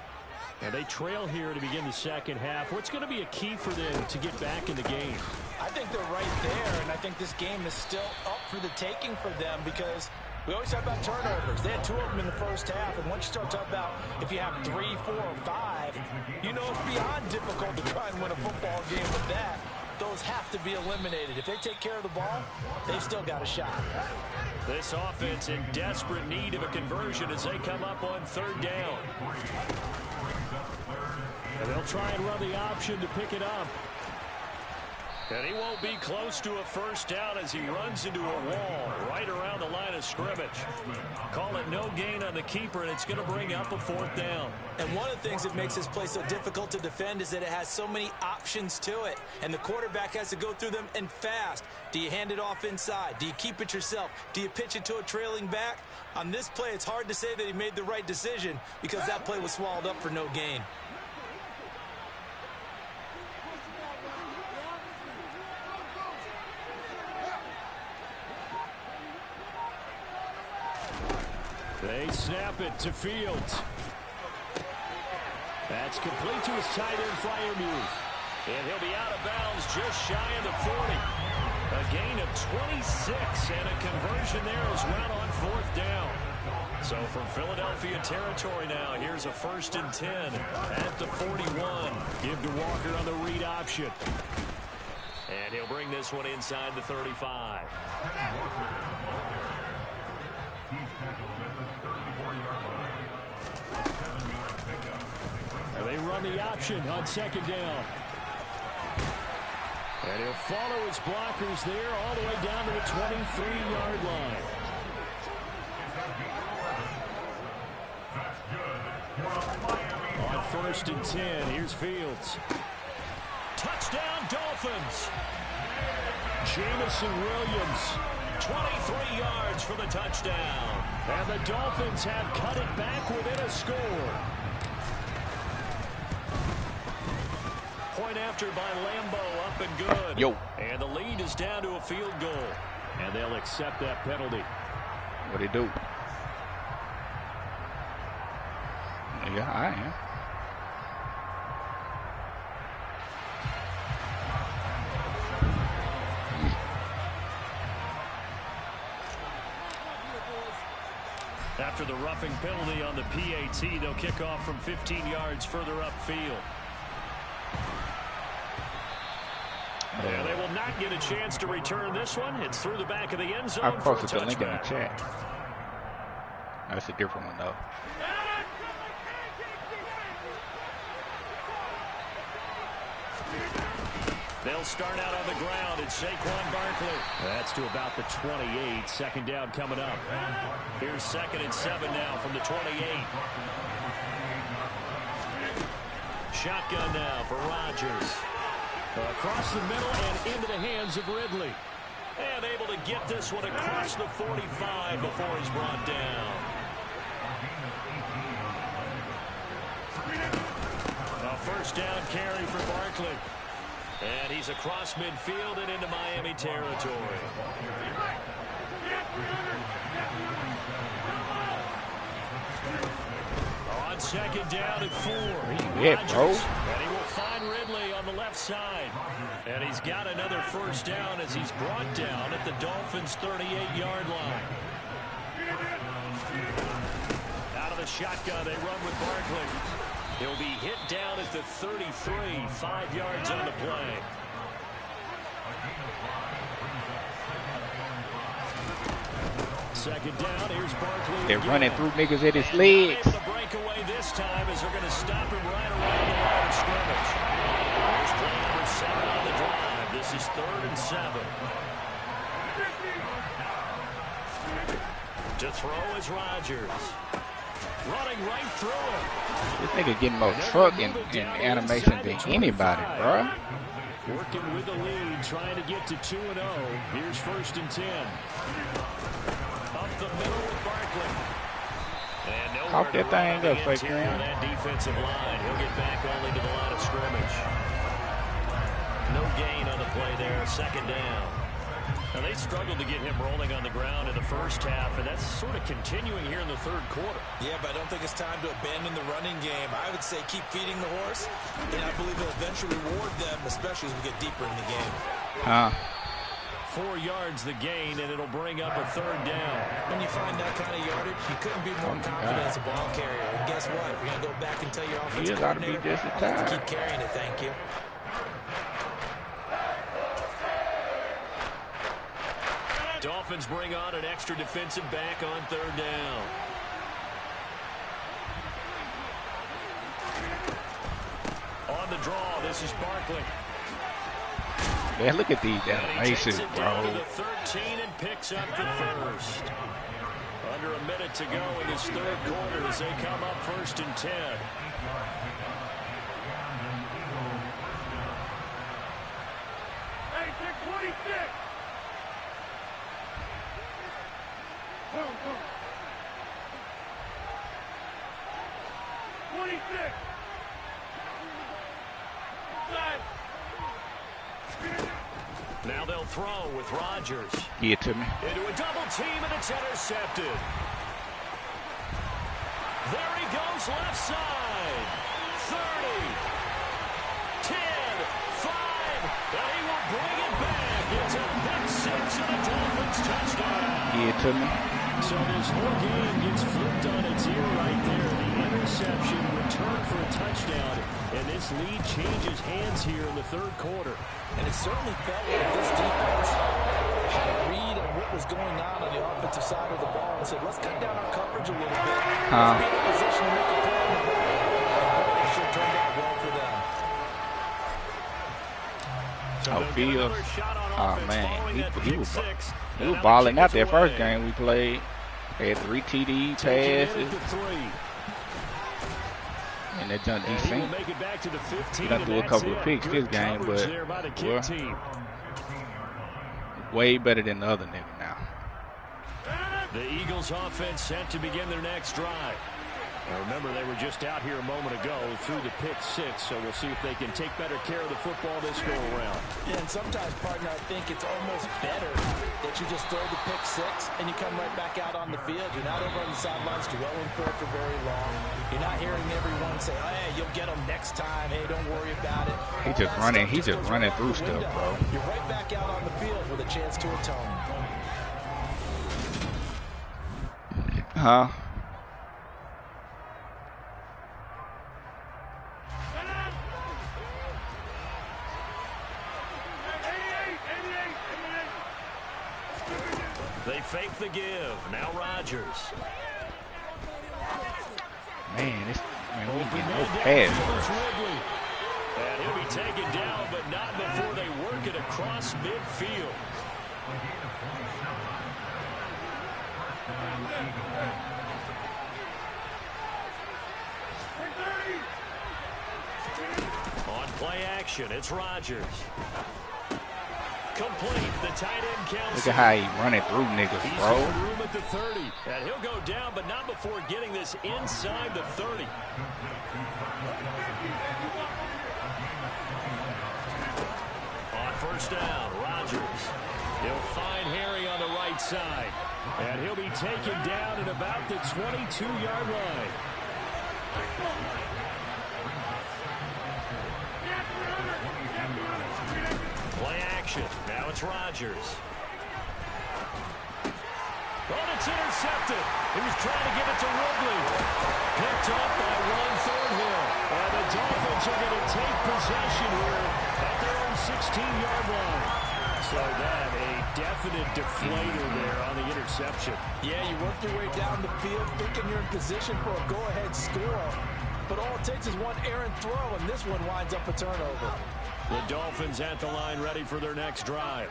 And they trail here to begin the second half. What's going to be a key for them to get back in the game? I think they're right there, and I think this game is still up for the taking for them because we always talk about turnovers. They had 2 of them in the first half, and once you start talking about if you have 3, 4, or 5, you know it's beyond difficult to try and win a football game with that. Those have to be eliminated. If they take care of the ball, they've still got a shot. This offense in desperate need of a conversion as they come up on third down. And they'll try and run the option to pick it up. And he won't be close to a first down as he runs into a wall right around the line of scrimmage. Call it no gain on the keeper, and it's going to bring up a 4th down. And one of the things that makes this play so difficult to defend is that it has so many options to it. And the quarterback has to go through them and fast. Do you hand it off inside? Do you keep it yourself? Do you pitch it to a trailing back? On this play, it's hard to say that he made the right decision because that play was swallowed up for no gain. They snap it to Fields. That's complete to his tight end Freiermuth. And he'll be out of bounds just shy of the 40. A gain of 26 and a conversion there as well on 4th down. So from Philadelphia territory now, here's a 1st and 10 at the 41. Give to Walker on the read option. And he'll bring this one inside the 35. They run the option on 2nd down. And he'll follow his blockers there all the way down to the 23-yard line. On 1st and 10, here's Fields. Touchdown, Dolphins. Jamison Williams, 23 yards for the touchdown. And the Dolphins have cut it back within a score. Point after by Lambeau, up and good. Yo. And the lead is down to a field goal. And they'll accept that penalty. What'd he do? Yeah, I am. After the roughing penalty on the PAT, they'll kick off from 15 yards further upfield. And they will not get a chance to return this one. It's through the back of the end zone. I posted for a the link in the touchback. chat. That's a different one, though. They'll start out on the ground. It's Saquon Barkley. That's to about the 28. 2nd down coming up. Here's 2nd and 7 now from the 28. Shotgun now for Rodgers. Across the middle and into the hands of Ridley. And able to get this one across the 45 before he's brought down. A 1st down carry for Barkley. And he's across midfield and into Miami territory. On 2nd down at 4. Yeah, bro. And he will find Ridley on the left side. And he's got another 1st down as he's brought down at the Dolphins' 38-yard line. Out of the shotgun, they run with Barkley. He'll be hit down at the 33, 5 yards on the play. Second down, here's Barkley. They're running through niggas at his legs. The breakaway this time as they're going to stop him right around the line of scrimmage. Here's play number 7 on the drive. This is 3rd and 7. To throw is Rodgers. Running right through him. This nigga getting more truck and animation than anybody, bro. Working with the lead, trying to get to 2-0. Here's 1st and 10. Up the middle with Barkley. And nowhere Hop that thing up, fake man. that defensive line. He'll get back only to the line of scrimmage. No gain on the play there. 2nd down. Now, they struggled to get him rolling on the ground in the first half, and that's sort of continuing here in the 3rd quarter. Yeah, but I don't think it's time to abandon the running game. I would say keep feeding the horse, and I believe it'll eventually reward them, especially as we get deeper in the game. 4 yards the gain, and it'll bring up a 3rd down. When you find that kind of yardage, you couldn't be more confident as a ball carrier. And guess what? You're going to go back and tell your offensive coordinator, I like to keep carrying it, thank you. Dolphins bring on an extra defensive back on 3rd down. On the draw, this is Barkley. Man, look at these animations, bro. To the 13 and picks up the 1st. Under a minute to go in this 3rd quarter as they come up 1st and 10. Hey, check 26. 26. Now they'll throw with Rodgers. Give it to me. Into a double team, and it's intercepted. There he goes, left side. 30, 10, 5, and he will bring it back. It's a pick 6 and a Dolphins touchdown. Give it to me. So this whole game gets flipped on its ear right there. The interception, return for a touchdown, and this lead changes hands here in the 3rd quarter. And it certainly felt like this defense had a read on what was going on the offensive side of the ball and said, let's cut down our coverage a little bit. Let's be in a position to make a play on the ball. And it should turn out well for them. Fields. Oh, man. He was balling out that first game we played. Had 3 TD passes. And that junk decent. He done threw a couple of picks this game, but well, way better than the other nigga now. The Eagles offense set to begin their next drive. Now remember, they were just out here a moment ago through the pick 6, so we'll see if they can take better care of the football this go around. Yeah, and sometimes, partner, I think it's almost better that you just throw the pick 6 and you come right back out on the field. You're not over on the sidelines dwelling for it for very long. You're not hearing everyone say, oh, hey, you'll get them next time. Hey, don't worry about it. He's just running through stuff, bro. You're right back out on the field with a chance to atone. They fake the give. Now Rodgers. Man, we get no pass. And he'll be taken down, but not before they work it across midfield. On play action, it's Rodgers. Complete. The tight end counts. Look at how he running through niggas, bro. He's got room at the 30. And he'll go down, but not before getting this inside the 30. On 1st down, Rodgers. He'll find Harry on the right side. And he'll be taken down at about the 22-yard line. Play action. Now it's Rodgers. Oh, it's intercepted. He was trying to give it to Ridley. Picked up by Ron Thornhill. And the Dolphins are going to take possession here at their own 16-yard line. So that a definite deflator there on the interception. Yeah, you work your way down the field thinking you're in position for a go-ahead score. But all it takes is one errant throw, and this one winds up a turnover. The Dolphins at the line ready for their next drive.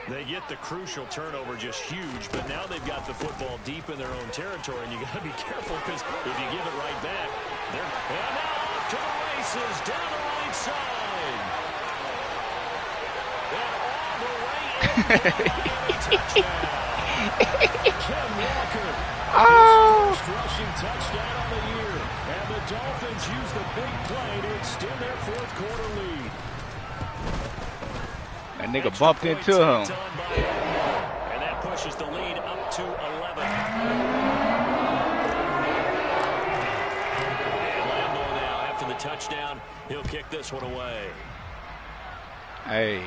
They get the crucial turnover just huge, but now they've got the football deep in their own territory, and you got to be careful because if you give it right back, they're and now off to the races down the right side. And all the way in touchdown. Ken Walker, his first rushing touchdown on the year, and the Dolphins use the big play to extend their fourth-quarter lead. That nigga bumped into him. And that pushes the lead up to 11. And Lambeau now, after the touchdown, he'll kick this one away. Hey,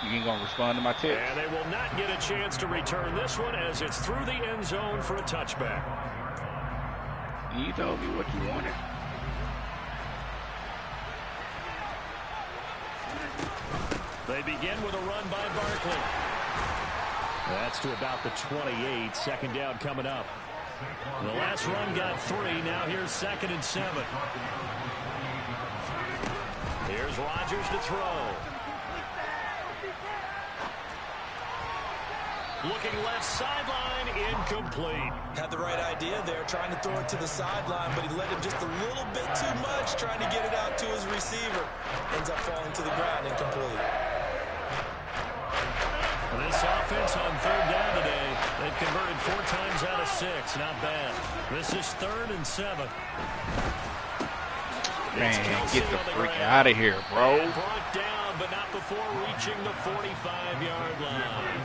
you ain't gonna respond to my text? And they will not get a chance to return this one as it's through the end zone for a touchback. You told me what you wanted. They begin with a run by Barkley. That's to about the 28. Second down coming up. The last run got 3. Now here's 2nd and 7. Here's Rodgers to throw. Looking left sideline, incomplete. Had the right idea there, trying to throw it to the sideline, but he led him just a little bit too much, trying to get it out to his receiver. Ends up falling to the ground, incomplete. This offense on 3rd down today, they've converted 4 times out of 6. Not bad. This is 3rd and 7. Man, get the freak out of here, bro. And brought down, but not before reaching the 45-yard line.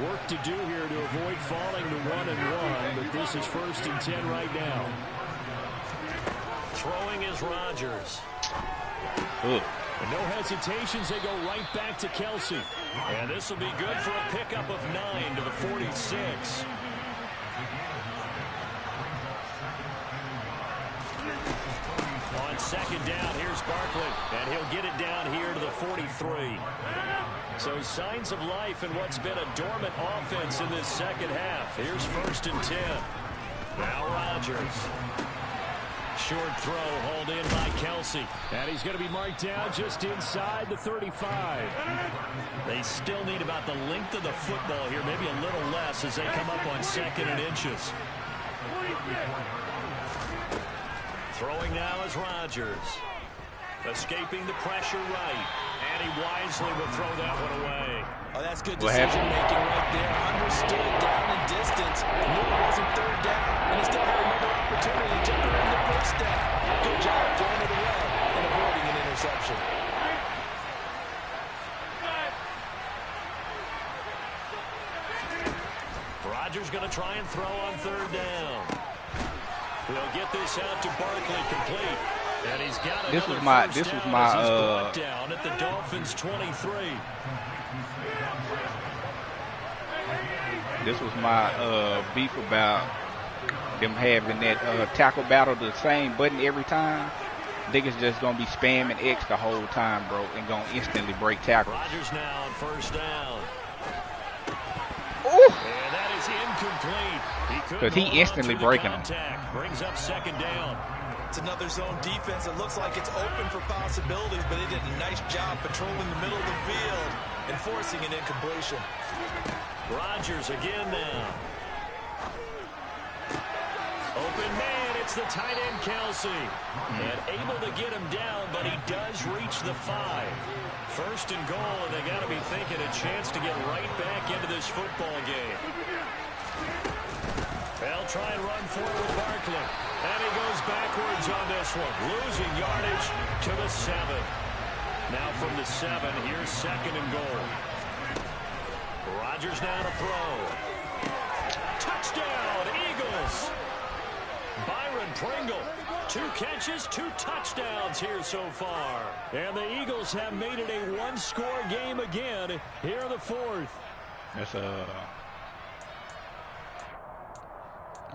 Work to do here to avoid falling to 1-1, but this is 1st and 10 right now. Throwing is Rodgers. And no hesitations, they go right back to Kelsey. And this will be good for a pickup of 9 to the 46. On 2nd down, here's Barkley, and he'll get it down here to the 43. So signs of life in what's been a dormant offense in this second half. Here's 1st and 10. Now Rodgers. Short throw hauled in by Kelsey. And he's going to be marked down just inside the 35. They still need about the length of the football here, maybe a little less as they come up on 2nd and inches. Throwing now is Rodgers. Escaping the pressure right. And he wisely will throw that one away. Oh, that's good decision-making right there. Understood down and distance. Knew it wasn't 3rd down, and he still had another opportunity to earn the 1st down. Good job throwing it away and avoiding an interception. Rodgers going to try and throw on 3rd down. He'll get this out to Barkley complete. And he's got this was my down at the Dolphins 23. This was my beef about them having that tackle battle the same button every time. Niggas just gonna be spamming X the whole time, bro, and gonna instantly break tackles. Rodgers now on 1st down. Ooh. And that is incomplete. Because he instantly breaking them. Brings up 2nd down. It's another zone defense. It looks like it's open for possibilities, but they did a nice job patrolling the middle of the field and forcing an incompletion. Rodgers again now. Open man, it's the tight end Kelsey. And able to get him down, but he does reach the 5. 1st and goal, and they got to be thinking a chance to get right back into this football game. They'll try and run forward with Barkley. And he goes backwards on this one. Losing yardage to the 7. Now from the 7, here's 2nd and goal. Rodgers now to throw. Touchdown, Eagles. Byron Pringle. 2 catches, 2 touchdowns here so far. And the Eagles have made it a 1-score game again here in the 4th. That's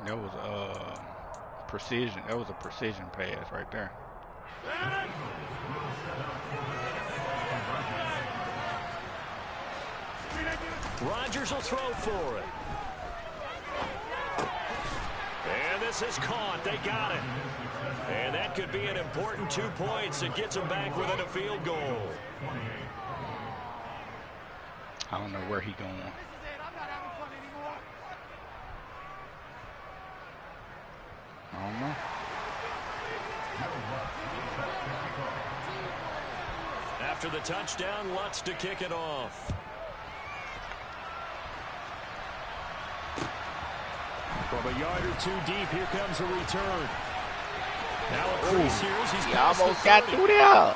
that was precision. That was a precision pass right there. Rodgers will throw for it. And this is caught. They got it. And that could be an important 2 points. It gets them back within a field goal. I don't know where he going. I don't know. After the touchdown, Lutz to kick it off. From a yard or two deep, here comes a return. Now a crease here as he's past the 30. Almost got through there.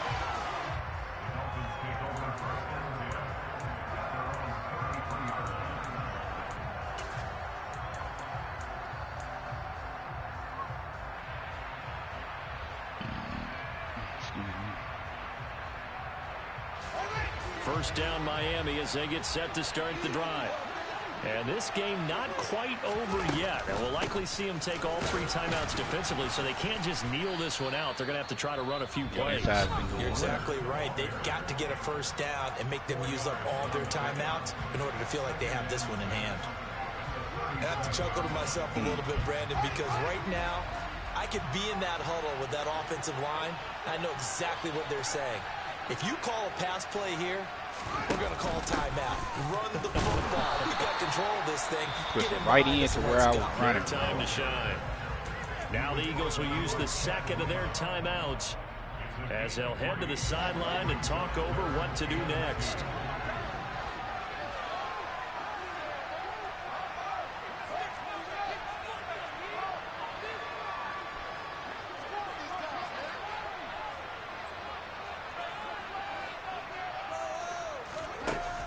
First down Miami as they get set to start the drive. And this game not quite over yet. And we'll likely see them take all 3 timeouts defensively, so they can't just kneel this one out. They're going to have to try to run a few plays. You're exactly right. They've got to get a first down and make them use up all their timeouts in order to feel like they have this one in hand. I have to chuckle to myself a little bit, Brandon, because right now I could be in that huddle with that offensive line. I know exactly what they're saying. If you call a pass play here, we're going to call timeout. Run the football. We got control of this thing. Push it right into where I was running. Time to shine. Now the Eagles will use the second of their timeouts as they'll head to the sideline and talk over what to do next.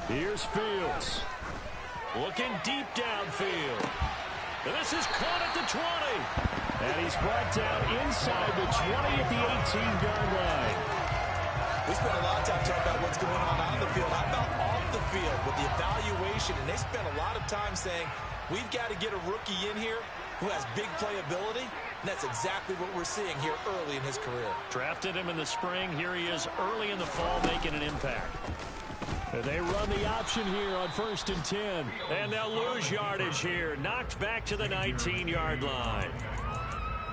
Here's Fields. Looking deep downfield. And this is caught at the 20. And he's brought down inside the 20 at the 18-yard line. We spent a lot of time talking about what's going on the field. How about off the field with the evaluation? And they spent a lot of time saying, we've got to get a rookie in here who has big playability. And that's exactly what we're seeing here early in his career. Drafted him in the spring. Here he is early in the fall making an impact. They run the option here on 1st and 10. And they'll lose yardage here. Knocked back to the 19-yard line.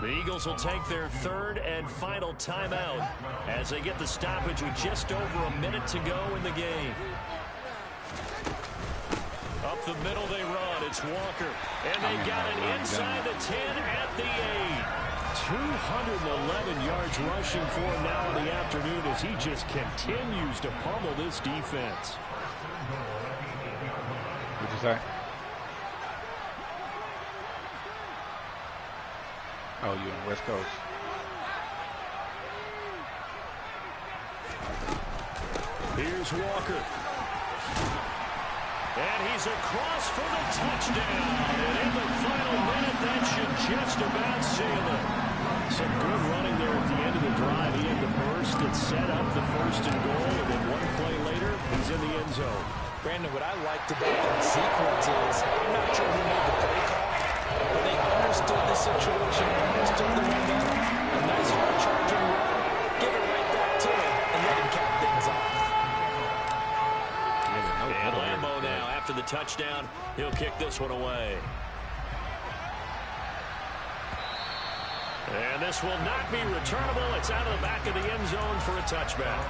The Eagles will take their 3rd and final timeout as they get the stoppage with just over a minute to go in the game. Up the middle they run. It's Walker. And they got it inside the 10 at the 8. 211 yards rushing for him now in the afternoon as he just continues to pummel this defense. What'd you say? Oh, you're on the West Coast. Here's Walker. And he's across for the touchdown. And in the final minute, that should just about seal it. Some good running there at the end of the drive. He had the burst that set up the 1st and goal. And then one play later, he's in the end zone. Brandon, what I liked about that sequence is, I'm not sure who made the play call, but they understood the situation, understood the momentum. A nice hard charging run. Give it right back to him and let him cap things off. And Lambeau now, after the touchdown, he'll kick this one away. And this will not be returnable. It's out of the back of the end zone for a touchback.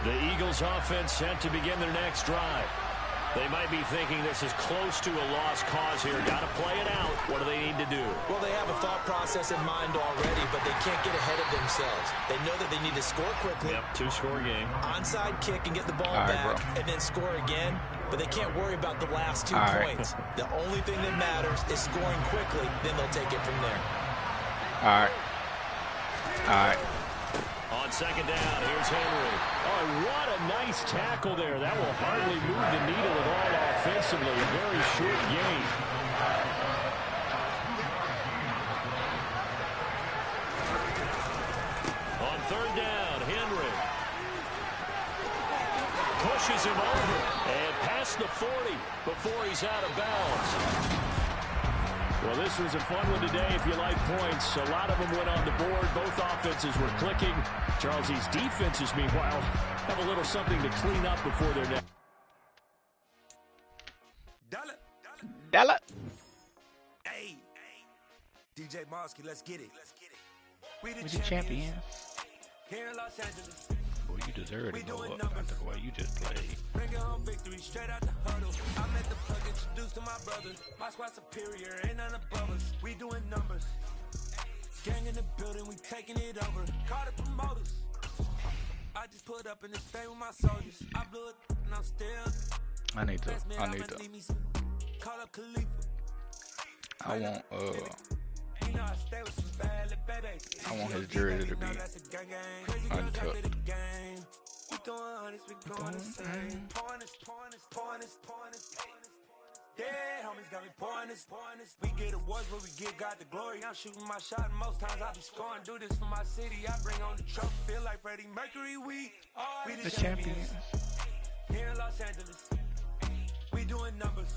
The Eagles offense set to begin their next drive. They might be thinking this is close to a lost cause here. Got to play it out. What do they need to do? Well, they have a thought process in mind already, but they can't get ahead of themselves. They know that they need to score quickly. Yep, 2-score game. Onside kick and get the ball back, and then score again. But they can't worry about the last 2 points. The only thing that matters is scoring quickly. Then they'll take it from there. All right. On 2nd down, here's Henry. Oh, what a nice tackle there. That will hardly move the needle at all offensively. A very short gain. On 3rd down, Henry. pushes him over and past the 40 before he's out of bounds. Well, this was a fun one today if you like points. A lot of them went on the board. Both offenses were clicking. Charles, these defenses, meanwhile, have a little something to clean up before their next. Dalla. Hey, DJ Mosky, let's get it. We We're the champions. Here in Los Angeles. Boy, you deserve to go up after the way you just played. Bring it home victory straight out the huddle. I met the plug introduced to my brothers. My squad superior, ain't none above us. We doing numbers. Gang in the building, we taking it over. Call the promoters. I just put up in this thing with my soldiers. I blew it and I'm still. I need to. Call up Khalifa. I want You know I stay with some bad little babies. I want his jersey to be untucked. We doing honest, we going the same. Pouring this. Yeah, homies got me pouring this. We get awards, but we give God the glory. I'm shooting my shot, and most times I be scoring. Do this for my city. I bring on the trophy. Feel like Freddie Mercury. We the champions. Here in Los Angeles, we doing numbers.